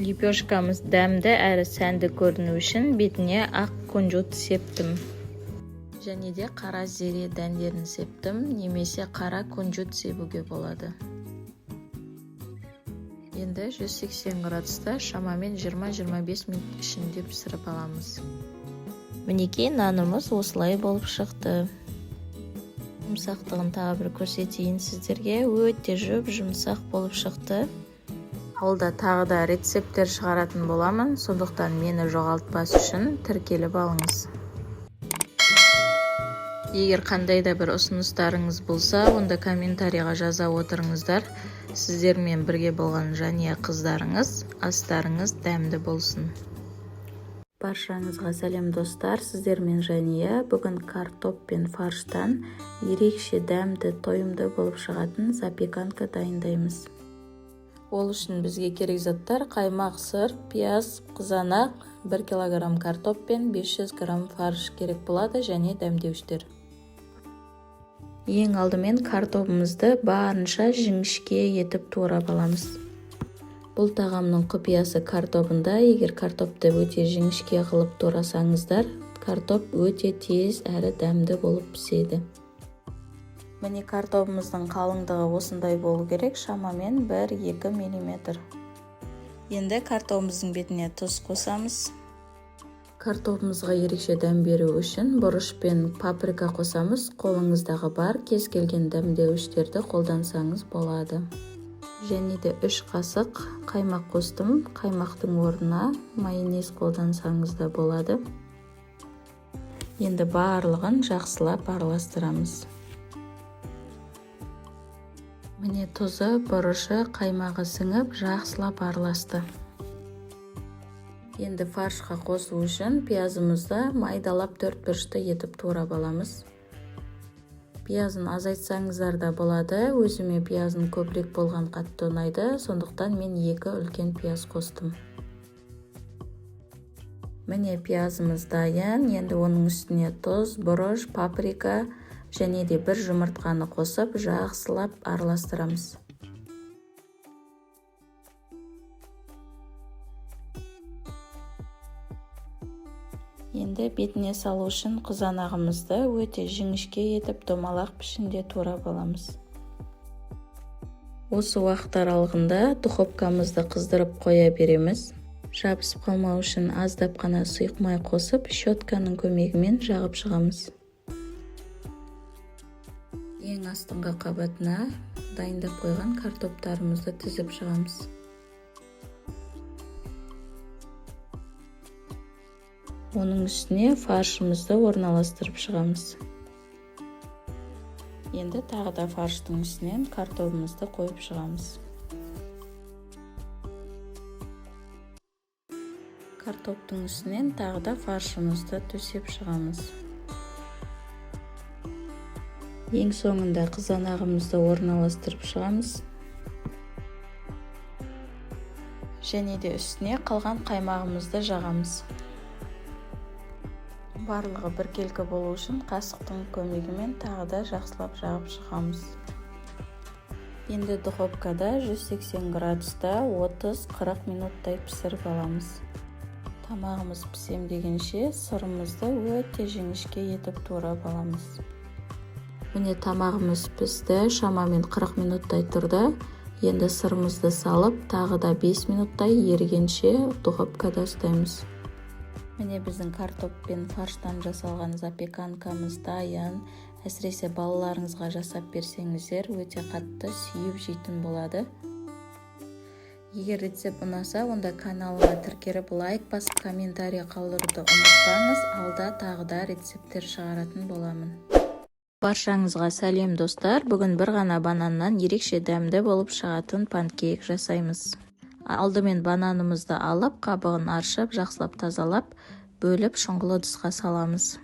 Лепешкамыз дәмді әрі сәнді көріну үшін бетіне ақ кунжут септім. Және де қара зере дәндерін септім, немесе қара кунжут себуге болады. Енді 180 градуста шамамен 20-25 минут ішінде пісіріп аламыз. Мінекей нанымыз осылай болып шықты. Жұмсақтығын тағы бір көрсетейін сіздерге. Өте жұмсақ болып шықты. Алда тағы да рецепттер шығаратын боламын, сондықтан мені жоғалтпас үшін тіркеліп алыңыз. Егер қандай да бір ұсыныстарыңыз болса, онда комментарийға жаза отырыңыздар. Сіздермен бірге болған Жания қыздарыңыз, астарыңыз дәмді болсын. Баршаңызға сәлем достар, сіздермен Жания. Бүгін картоп пен фарштан ерекше дәмді, тойымды болып шығатын запеканка дайындаймыз. Ол үшін бізге керек заттар: қаймақ, сыр, пияз, қызанақ, 1 кг картоп пен 500 грамм фарш керек болады, және дәмдеуіштер. Ең алдымен картопымызды барынша жіңішке етіп турап аламыз. Бұл тағамның құпиясы картопында. Егер картопты өте жіңішке қылып турасаңыздар, картоп өте тез әрі дәмді болып піседі. Міне картопымыздың қалыңдығы осындай болу керек, шамамен 1-2 мм. Енді картопымыздың бетіне тұз қосамыз. Картопымызға ерекше дәм беру үшін бұрыш пен паприка қосамыз. Қолыңыздағы бар кез келген дәмдеуіштерді қолдансаңыз болады. Және де 3 қасық қаймақ қостым. Қаймақтың орнына майонез қолдансаңыз да болады. Енді барлығын жақсылап араластырамыз. Міне тұзы, бұрышы, қаймағы сіңіп, жақсылап араласты. Енді фаршқа қосу үшін пиязымызды майдалап 4 бұрышты етіп турап аламыз. Пиязын азайтсаңыздар да болады. Өзіме пиязын көбірек болған қатты ұнайды, сондықтан мен 2 үлкен пияз қостым. Міне пиязымыз дайын. Енді оның үстіне тұз, бұрыш, паприка және де 1 жұмыртқаны қосып, жақсылап араластырамыз. Енді бетіне салу үшін қызанағымызды өте жіңішке етіп домалақ пішінде турап аламыз. Осы уақыт аралығында духовкамызды қыздырып қоя береміз. Жабысып қалмау үшін аздап қана сұйық май қосып, щетканың көмегімен жағып шығамыз. Ең астыңғы қабатына дайындап қойған картоптарымызды тізіп шығамыз. Оның үстіне фаршымызды орналастырып шығамыз. Енді тағы да фарштың үстінен картопымызды қойып шығамыз. Картоптың үстінен тағы да фаршымызды төсеп шығамыз. Ең соңында қызанағымызды орналастырып шығамыз. Және де үстіне қалған қаймағымызды жағамыз. Барлығы біркелкі болу үшін қасықтың көмегімен тағы да жақсылап жағып шығамыз. Енді духовкада 180 градуста 30-40 минуттай пісіріп аламыз. Тамағымыз пісем дегенше сырымызды өте жіңішке етіп турап аламыз. Міне тамағымыз пісті, шамамен 40 минуттай тұрды. Енді сырымызды салып, тағы да 5 минуттай ерігенше духовкада ұстаймыз. Міне біздің картоп пен фарштан жасалған запеканкамыз дайын. Әсіресе балаларыңызға жасап берсеңіздер, өте қатты сүйіп жейтін болады. Егер рецепт ұнаса, онда каналға тіркеліп лайк басып комментарий қалдыруды ұмытпаңыз, алда тағы да рецепттер шығаратын боламын. Баршаңызға сәлем достар. Бүгін бір ғана бананнан ерекше дәмді болып шығатын панкейк жасаймыз. Алдымен бананымызды алып, қабығын аршып, жақсылап тазалап, бөліп шұңғыл ыдысқа саламыз.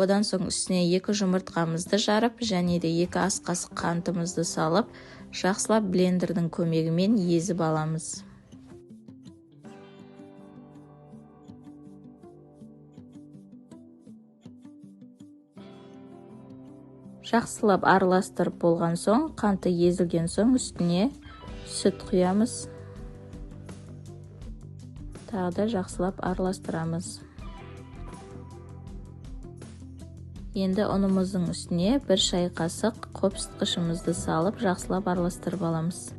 Одан соң үстіне 2 жұмыртқамызды жарып, және де 2 ас қасық қантымызды салып, жақсылап блендердің көмегімен езіп аламыз. Жақсылап араластырып болған соң, қанты езілген соң үстіне сүт құямыз. Тағы да жақсылап араластырамыз. Енді ұнымыздың үстіне 1 шай қасық қопсытқышымызды салып, жақсылап араластырып аламыз.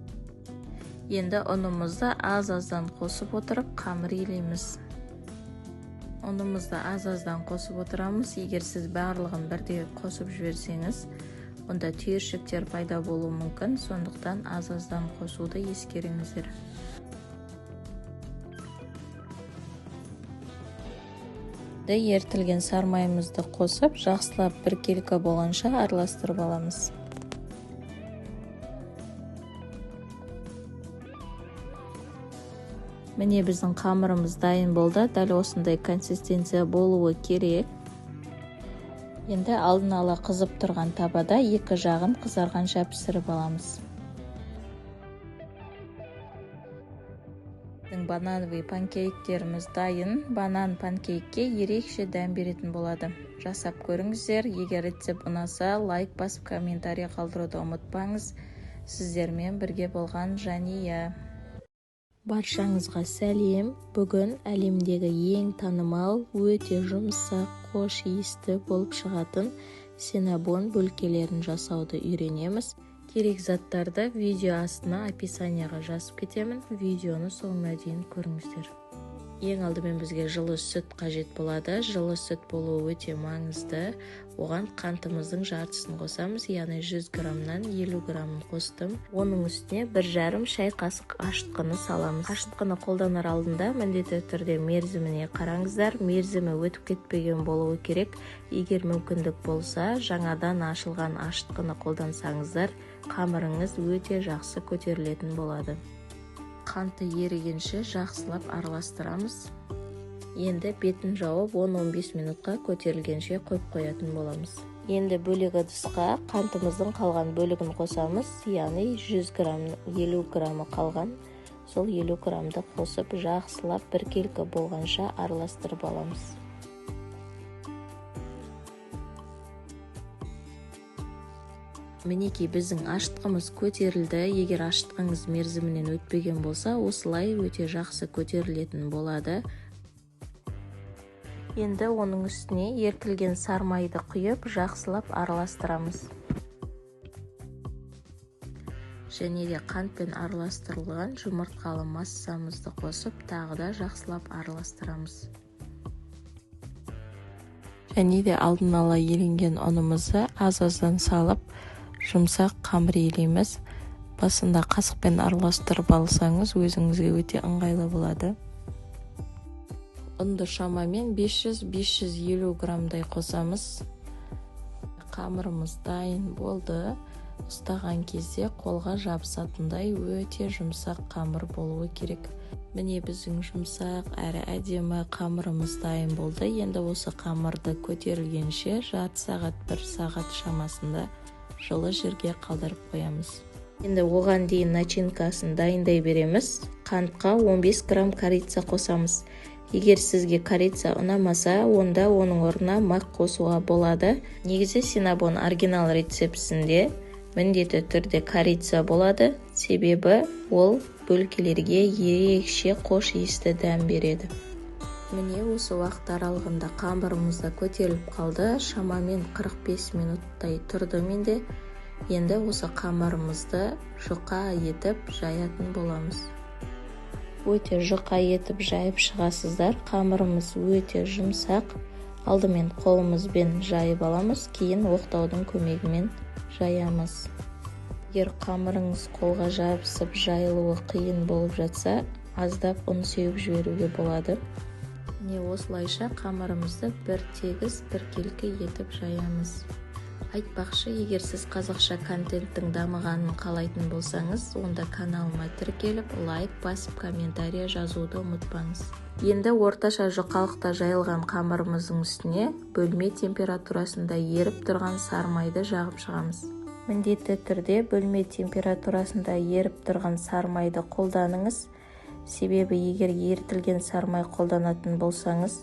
Енді ұнымызды аз-аздан қосып отырып, қамыр илейміз. Ұнымызды аз-аздан қосып отырамыз. Егер сіз барлығын бірдей қосып жіберсеңіз, онда түйіршіктер пайда болуы мүмкін, сондықтан аз-аздан қосуды ескеріңіздер. Ертілген сармайымызды қосып, жақсылап біркелкі болғанша араластырып аламыз. Міне біздің қамырымыз дайын болды. Дәл осындай консистенция болуы керек. Енді алдын ала қызып тұрған табада 2 жағын қызарғанша пісіріп аламыз. Банановый панкейктеріміз дайын. Банан панкейкке ерекше дәм беретін болады. Жасап көріңіздер. Егер рецепт ұнаса, лайк басып комментарий қалдыруды ұмытпаңыз. Сіздермен бірге болған Жания. Баршаңызға сәлем. Бүгін әлемдегі ең танымал, өте жұмсақ, қош иісті болып шығатын синнабон бөлкелерін жасауды үйренеміз. Керек заттарды видео астына описанияға жазып кетемін. Видеоны соңына дейін көріңіздер. Ең алдымен бізге жылы сүт қажет болады. Жылы сүт болуы өте маңызды. Оған қантымыздың жартысын қосамыз, яғни 100 граммнан 50 граммын қостым. Оның үстіне 1,5 шай қасық ашытқыны саламыз. Ашытқыны қолданар алдында міндетті түрде мерзіміне қараңыздар. Мерзімі өтіп кетпеген болуы керек. Егер мүмкіндік болса, жаңадан ашылған ашытқыны қолдансаңыздар, қамырыңыз өте жақсы көтерілетін болады. Қанты ерігенше жақсылап араластырамыз. Енді бетін жауып 10-15 минутқа көтерілгенше қойып қоятын боламыз. Енді бөлек ыдысқа қантымыздың қалған бөлігін қосамыз, яғни 100 грамм 50 граммы қалған. Сол 50 граммды қосып жақсылап біркелкі болғанша араластырып аламыз. Мінекей біздің ашытқымыз көтерілді. Егер ашытқыңыз мерзімінен өтпеген болса, осылай өте жақсы көтерілетін болады. Енді оның үстіне ертілген сармайды құйып, жақсылап араластырамыз. Және де қантпен араластырылған жұмыртқалы массамызды қосып, тағы да жақсылап араластырамыз. Және де алдын ала еленген ұнымызды аз-аздан салып, жұмсақ қамыр илейміз. Басында қасықпен араластырып алсаңыз, өзіңізге өте ыңғайлы болады. Ұнды шамамен 500-550 граммдай қосамыз. Қамырымыз дайын болды. Ұстаған кезде қолға жабысатындай өте жұмсақ қамыр болуы керек. Міне біздің жұмсақ әрі әдемі қамырымыз дайын болды. Енді осы қамырды көтерілгенше жарты сағат 1 сағат шамасында жылы жерге қалдырып қоямыз. Енді оған дейін начинкасын дайындай береміз. Қантқа 15 грамм корица қосамыз. Егер сізге корица ұнамаса, онда оның орнына мак қосуға болады. Негізі синнабон оригинал рецептісінде міндетті түрде корица болады, себебі ол бөлкелерге ерекше қош иісті дәм береді. Міне осы уақыт аралығында қамырымыз да көтеріліп қалды. Шамамен 45 минуттай тұрды менде. Енді осы қамырымызды жұқа етіп жаятын боламыз. Өте жұқа етіп жайып шығасыздар. Қамырымыз өте жұмсақ. Алдымен қолымызбен жайып аламыз, кейін оқтаудың көмегімен жаямыз. Егер қамырыңыз қолға жабысып жайылуы қиын болып жатса, аздап ұн сеуіп жіберуге болады. Не осылайша қамырымызды бір тегіс, бір келкі етіп жаямыз. Айтпақшы, егер сіз қазақша контенттің дамығанын қалайтын болсаңыз, онда каналыма тіркеліп, лайк басып, комментария жазуды ұмытпаңыз. Енді орташа жұқалықта жайылған қамырымыздың үстіне бөлме температурасында еріп тұрған сармайды жағып шығамыз. Міндетті түрде бөлме температурасында еріп тұрған сармайды қолданыңыз. Себебі егер ерітілген сармай қолданатын болсаңыз,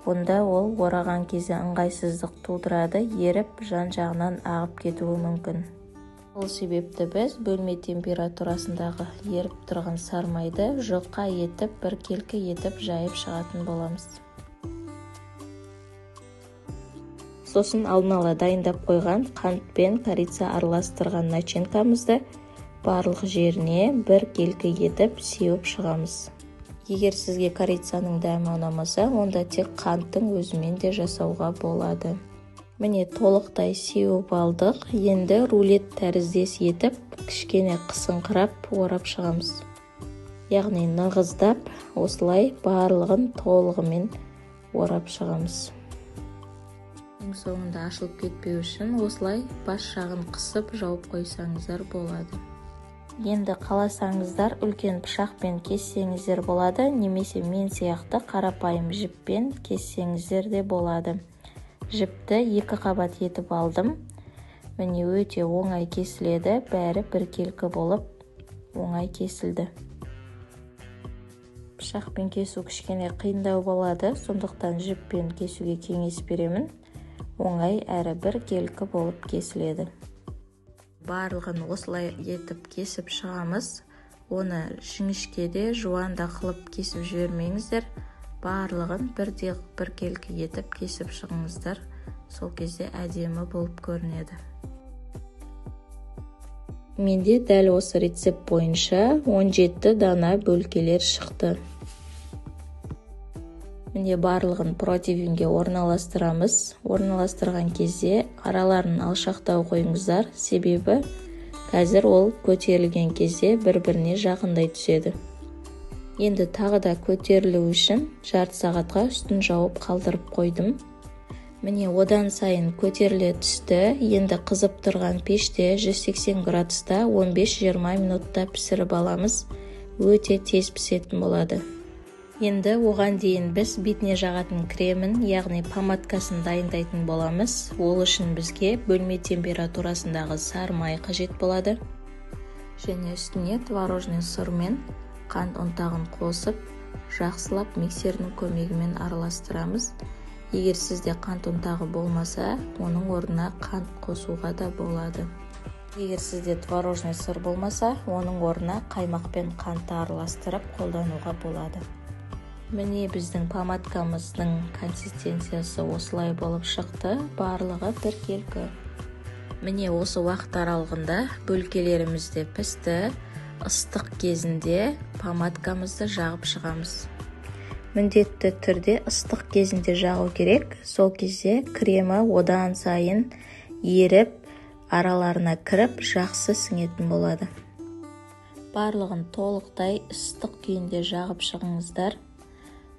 онда ол ораған кезде ыңғайсыздық тудырады, еріп жан-жағынан ағып кетуі мүмкін. Ол себепті біз бөлме температурасындағы еріп тұрған сармайды жұқа етіп, бір келкі етіп жайып шығатын боламыз. Сосын алдын ала дайындап қойған қант пен корица араластырған начинкамызды барлық жеріне бір келкі етіп сеуіп шығамыз. Егер сізге корицаның дәмі ұнамаса, онда тек қанттың өзімен де жасауға болады. Міне толықтай сеуіп алдық. Енді рулет тәріздес етіп, кішкене қысыңқырап орап шығамыз. Яғни нығыздап, осылай барлығын толығымен орап шығамыз. Ең соңында ашылып кетпеу үшін осылай бас жағын қысып жауып қойсаңыздар болады. Енді қаласаңыздар үлкен пышақпен кессеңіздер болады, немесе мен сияқты қарапайым жіппен кессеңіздер де болады. Жіпті 2 қабат етіп алдым. Міне өте оңай кесіледі, бәрі бір келкі болып оңай кесілді. Пышақпен кесу кішкене қиындау болады, сондықтан жіппен кесуге кеңес беремін. Оңай әрі бір келкі болып кесіледі. Барлығын осылай етіп кесіп шығамыз. Оны жіңішкеде жуанда қылып кесіп жібермеңіздер. Барлығын бір келкі етіп кесіп шығыңыздар. Сол кезде әдемі болып көрінеді. Менде дәл осы рецепт бойынша 17 дана бөлкелер шықты. Міне барлығын противенге орналастырамыз. Орналастырған кезде араларын алшақтау қойыңыздар, себебі қазір ол көтерілген кезде бір-біріне жақындай түседі. Енді тағы да көтерілу үшін жарты сағатқа үстін жауып қалдырып қойдым. Міне одан сайын көтеріле түсті. Енді қызып тұрған пеште 180 градуста 15-20 минутта пісіріп аламыз. Өте тез пісетін болады. Енді оған дейін біз бетіне жағатын кремін, яғни помадкасын дайындайтын боламыз. Ол үшін бізге бөлме температурасындағы сармай қажет болады. Және үстіне творожный сыр мен қант ұнтағын қосып, жақсылап миксердің көмегімен араластырамыз. Егер сізде қант ұнтағы болмаса, оның орнына қант қосуға да болады. Егер сізде творожный сыр болмаса, оның орнына қаймақ пен қантты араластырып қолдануға болады. Міне біздің помадкамыздың консистенциясы осылай болып шықты, барлығы бір келкі. Міне осы уақыт аралығында бөлкелерімізді пісті, ыстық кезінде помадкамызды жағып шығамыз. Міндетті түрде ыстық кезінде жағу керек, сол кезде кремі одан сайын еріп, араларына кіріп, жақсы сіңетін болады. Барлығын толықтай ыстық күйінде жағып шығыңыздар.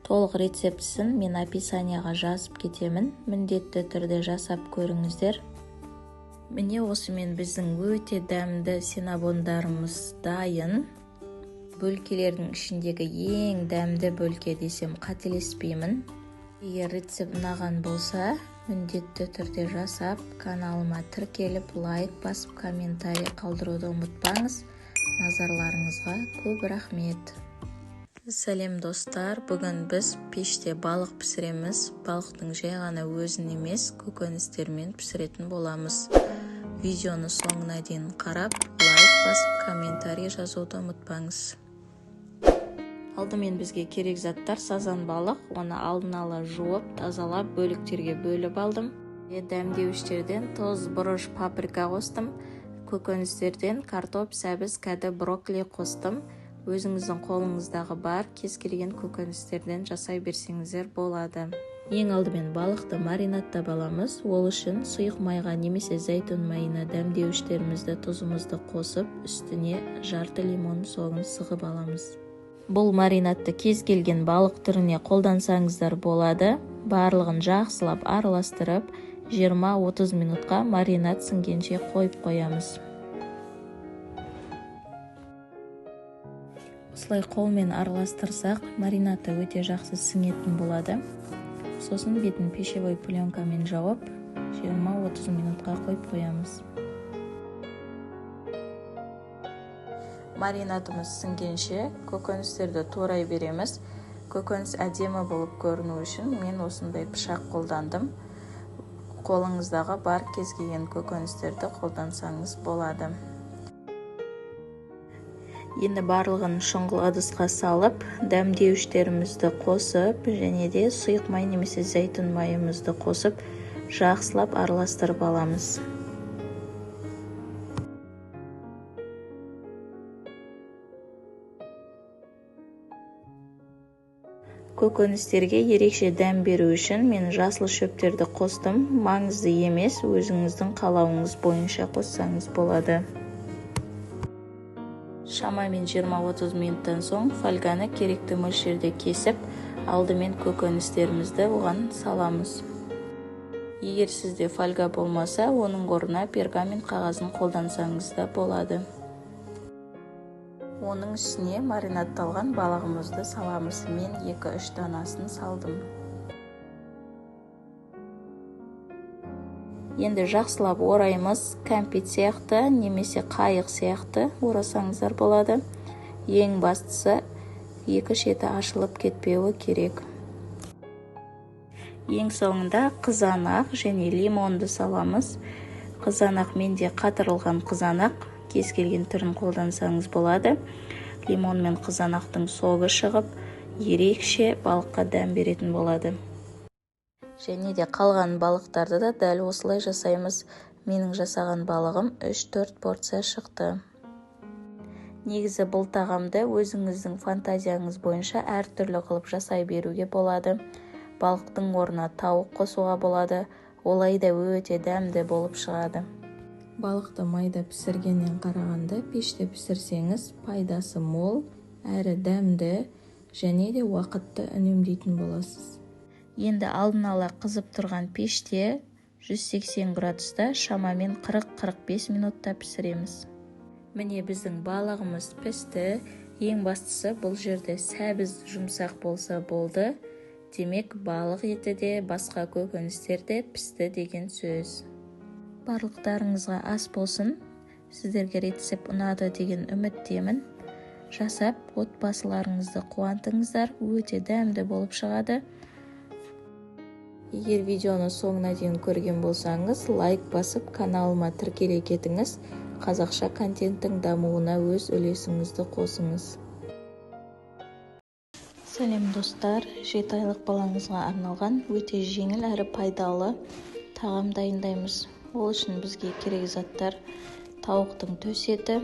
Толық рецептісін мен описанияға жазып кетемін. Міндетті түрде жасап көріңіздер. Міне осымен біздің өте дәмді синабондарымыз дайын. Бөлкелердің ішіндегі ең дәмді бөлке десем қателеспеймін. Егер рецепт ұнаған болса, міндетті түрде жасап, каналыма тіркеліп, лайк басып, комментарий қалдыруды ұмытпаңыз. Назарларыңызға көп рахмет. Сәлем достар, бүгін біз пеште балық пісіреміз. Балықтың жай ғана өзін емес, көкөністермен пісіретін боламыз. Видеоны соңына дейін қарап, лайк басып, комментарий жазуды ұмытпаңыз. Алдымен бізге керек заттар: сазан балық, оны алдын ала жуып, тазалап, бөліктерге бөліп алдым. Дәмдеуіштерден тұз, бұрыш, паприка қостым. Көкөністерден картоп, сәбіз, кәді, брокколи қостым. Өзіңіздің қолыңыздағы бар кез келген көкөністерден жасай берсеңіздер болады. Ең алдымен балықты маринадтап аламыз. Ол үшін сұйық майға немесе зәйтүн майына дәмдеуіштерімізді, тұзымызды қосып, үстіне жарты лимон соғын сығып аламыз. Бұл маринадты кез келген балық түріне қолдансаңыздар болады. Барлығын жақсылап араластырып, 20-30 минутқа маринад сіңгенше қойып қоямыз. Осылай қолмен араластырсақ, маринадты өте жақсы сіңетін болады. Сосын бетін пищевой пленкамен жауып, 20-30 минутқа қойып қоямыз. Маринадымыз сіңгенше көкөністерді турай береміз. Көкөніс әдемі болып көріну үшін мен осындай пышақ қолдандым. Қолыңыздағы бар кез келген көкөністерді қолдансаңыз болады. Енді барлығын шұңғыл ыдысқа салып, дәмдеуіштерімізді қосып, және де сұйық май немесе зәйтүн майымызды қосып, жақсылап араластырып аламыз. Көкөністерге ерекше дәм беру үшін мен жасыл шөптерді қостым. Маңызды емес, өзіңіздің қалауыңыз бойынша қоссаңыз болады. Шамамен 20-30 минуттан соң фольганы керекті мөлшерде кесіп, алдымен көкөністерімізді оған саламыз. Егер сізде фольга болмаса, оның орнына пергамент қағазын қолдансаңыз да болады. Оның үстіне маринадталған балығымызды саламыз. Мен 2-3 данасын салдым. Енді жақсылап ораймыз. Кәмпит сияқты немесе қайық сияқты орасаңыздар болады. Ең бастысы, екі шеті ашылып кетпеуі керек. Ең соңында қызанақ және лимонды саламыз. Қызанақ менде қатырылған қызанақ, кез келген түрін қолдансаңыз болады. Лимон мен қызанақтың соғы шығып, ерекше балыққа дәм беретін болады. Және де қалған балықтарды да дәл осылай жасаймыз. Менің жасаған балығым 3-4 порция шықты. Негізі бұл тағамды өзіңіздің фантазияңыз бойынша әртүрлі қылып жасай беруге болады. Балықтың орнына тауық қосуға болады. Олай да өте дәмді болып шығады. Балықты майда пісіргеннен қарағанда пеште пісірсеңіз, пайдасы мол, әрі дәмді, және де уақытты үнемдейтін боласыз. Енді алдын ала қызып тұрған пеште 180 градуста шамамен 40-45 минутта пісіреміз. Міне біздің балығымыз пісті. Ең бастысы бұл жерде сәбіз жұмсақ болса болды. Демек балық еті де басқа көкөністер де пісті деген сөз. Барлықтарыңызға ас болсын. Сіздерге рецепт ұнады деген үміттемін. Жасап, отбасыларыңызды қуантыңыздар. Өте дәмді болып шығады. Егер видеоны соңына дейін көрген болсаңыз, лайк басып, каналыма тіркеле кетіңіз. Қазақша контенттің дамуына өз үлесіңізді қосыңыз. Сәлем достар, 7 айлық балаңызға арналған өте жеңіл әрі пайдалы тағам дайындаймыз. Ол үшін бізге керек заттар: тауықтың төс еті,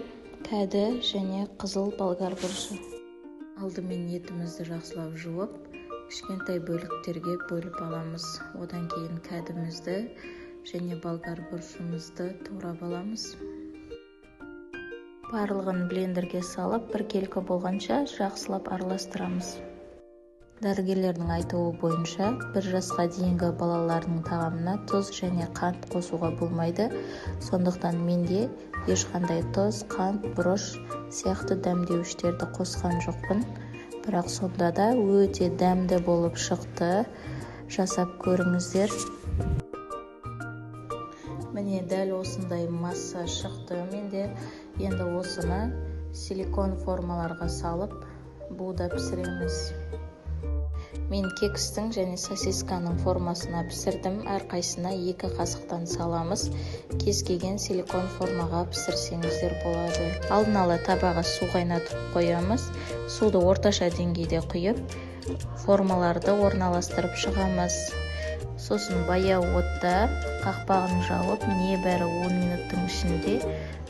кәді және қызыл болгар бұрышы. Алдымен етімізді жақсылап жуып, кішкентай бөліктерге бөліп аламыз. Одан кейін кәдімізді және болгар бұрышымызды турап аламыз. Барлығын блендерге салып, біркелкі болғанша жақсылап араластырамыз. Дәрігерлердің айтуы бойынша, 1 жасқа дейінгі балалардың тағамына тұз және қант қосуға болмайды. Сондықтан менде ешқандай тұз, қант, бұрыш сияқты дәмдеуіштерді қосқан жоқпын. Бірақ сонда да өте дәмді болып шықты. Жасап көріңіздер. Міне дәл осындай масса шықты. Менде енді осыны силикон формаларға салып, буда пісіреміз. Мен кекстің және сосисканың формасына пісірдім. Әрқайсына 2 қасықтан саламыз. Кез келген силикон формаға пісірсеңіздер болады. Алдын ала табаға су қайнатып қоямыз. Суды орташа деңгейде құйып, формаларды орналастырып шығамыз. Сосын баяу отта қақпағын жауып, небәрі 10 минуттың ішінде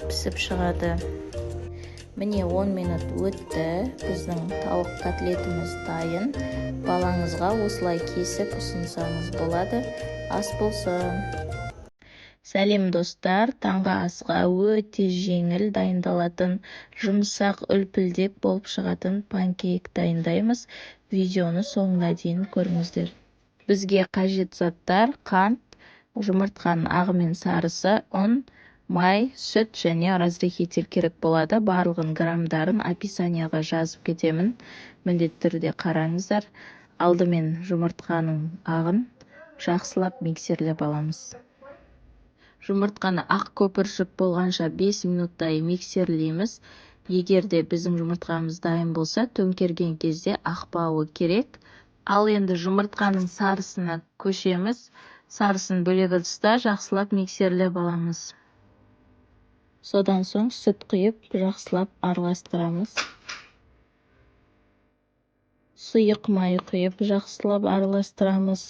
пісіп шығады. Міне 10 минут өтті. Біздің тауық котлетіміз дайын. Балаңызға осылай кесіп ұсынсаңыз болады. Ас болсын. Сәлем достар, таңғы асқа өте жеңіл дайындалатын, жұмсақ үлпілдек болып шығатын панкейк дайындаймыз. Видеоны соңына дейін көріңіздер. Бізге қажет заттар: қант, жұмыртқаның ағы мен сарысы, ұн, май, сүт және разрыхитель керек болады. Барлығын граммдарын описанияға жазып кетемін. Міндетті түрде қараңыздар. Алдымен жұмыртқаның ағын жақсылап миксерлеп аламыз. Жұмыртқаны ақ көпіршік болғанша 5 минуттай миксерлейміз. Егерде біздің жұмыртқамыз дайын болса, төңкерген кезде ақпауы керек. Ал енді жұмыртқаның сарысына көшеміз. Сарысын бөлек ыдыста жақсылап миксерлеп аламыз. Содан соң сүт құйып, жақсылап араластырамыз. Сұйық май құйып, жақсылап араластырамыз.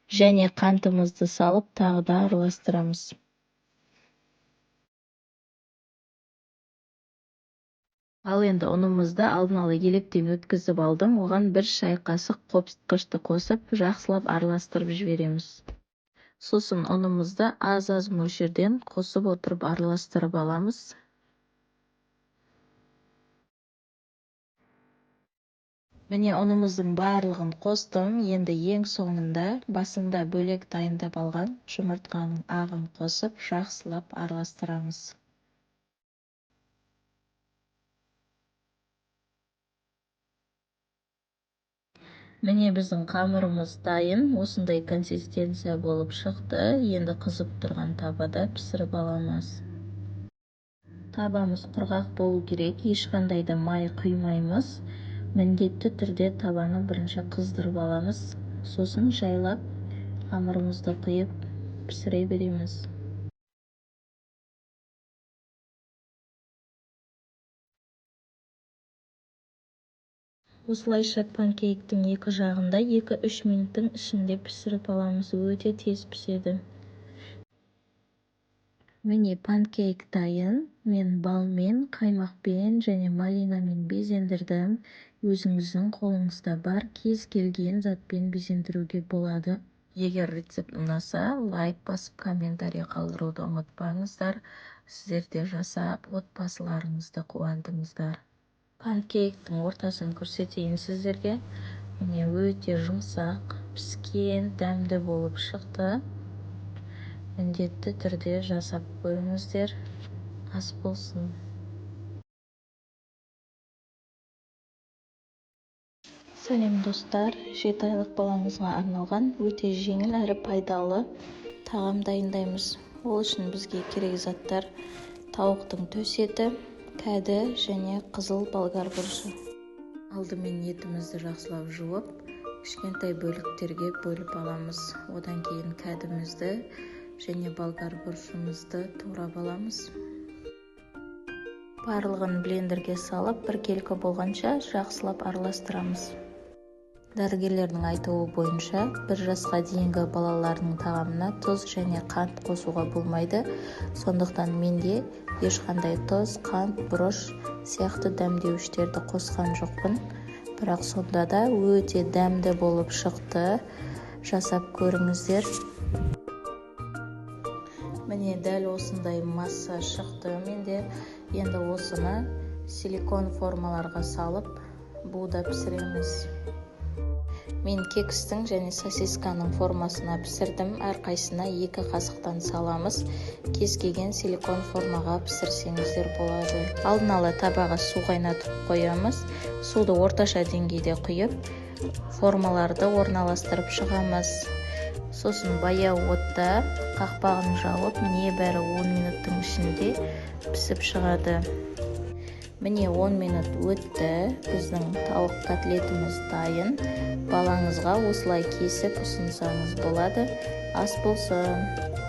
Және қантымызды салып, тағы да араластырамыз. Ал енді ұнымызды алдын ала електен өткізіп алдым. Оған 1 шай қасық қопсытқышты қосып, жақсылап араластырып жібереміз. Сосын ұнымызды аз-аз мөлшерден қосып отырып араластырып аламыз. Міне ұнымыздың барлығын қостым. Енді ең соңында басында бөлек дайындап алған жұмыртқаның ағын қосып, жақсылап араластырамыз. Міне біздің қамырымыз дайын. Осындай консистенция болып шықты. Енді қызып тұрған табада пісіріп аламыз. Табамыз құрғақ болу керек. Ешқандай да май құймаймыз. Міндетті түрде табаны бірінші қыздырып аламыз. Сосын жайлап қамырымызды құйып пісіре береміз. Осылайша панкейктің екі жағында 2-3 минуттың ішінде пісіріп аламыз. Өте тез піседі. Міне панкейк дайын. Мен балмен, қаймақпен және малинамен безендірдім. Өзіңіздің қолыңызда бар кез келген затпен безендіруге болады. Егер рецепт ұнаса, лайк басып, комментарий қалдыруды ұмытпаңыздар. Сіздер де жасап, отбасыларыңызды қуантыңыздар. Панкейктің ортасын көрсетейін сіздерге. Міне өте жұмсақ, піскен, дәмді болып шықты. Міндетті түрде жасап көріңіздер. Ас болсын. Сәлем достар, 7 айлық балаңызға арналған өте жеңіл әрі пайдалы тағам дайындаймыз. Ол үшін бізге керек заттар: тауықтың төс еті, кәді және қызыл болгар бұрышы. Алдымен етімізді жақсылап жуып, кішкентай бөліктерге бөліп аламыз. Одан кейін кәдімізді және болгар бұрышымызды турап аламыз. Барлығын блендерге салып, біркелкі болғанша жақсылап араластырамыз. Дәрігерлердің айтуы бойынша, 1 жасқа дейінгі балалардың тағамына тұз және қант қосуға болмайды. Сондықтан менде ешқандай тұз, қант, бұрыш сияқты дәмдеуіштерді қосқан жоқпын. Бірақ сонда да өте дәмді болып шықты. Жасап көріңіздер. Міне дәл осындай масса шықты менде. Енді осыны силикон формаларға салып, буда пісіреміз. Мен кекстің және сосисканың формасына пісірдім. Әрқайсына 2 қасықтан саламыз. Кез келген силикон формаға пісірсеңіздер болады. Алдын ала табаға су қайнатып қоямыз. Суды орташа деңгейде құйып, формаларды орналастырып шығамыз. Сосын баяу отта қақпағын жауып, небәрі 10 минуттың ішінде пісіп шығады. Міне 10 минут өтті, біздің тауық котлетіміз дайын. Балаңызға осылай кесіп ұсынсаңыз болады. Ас болсын.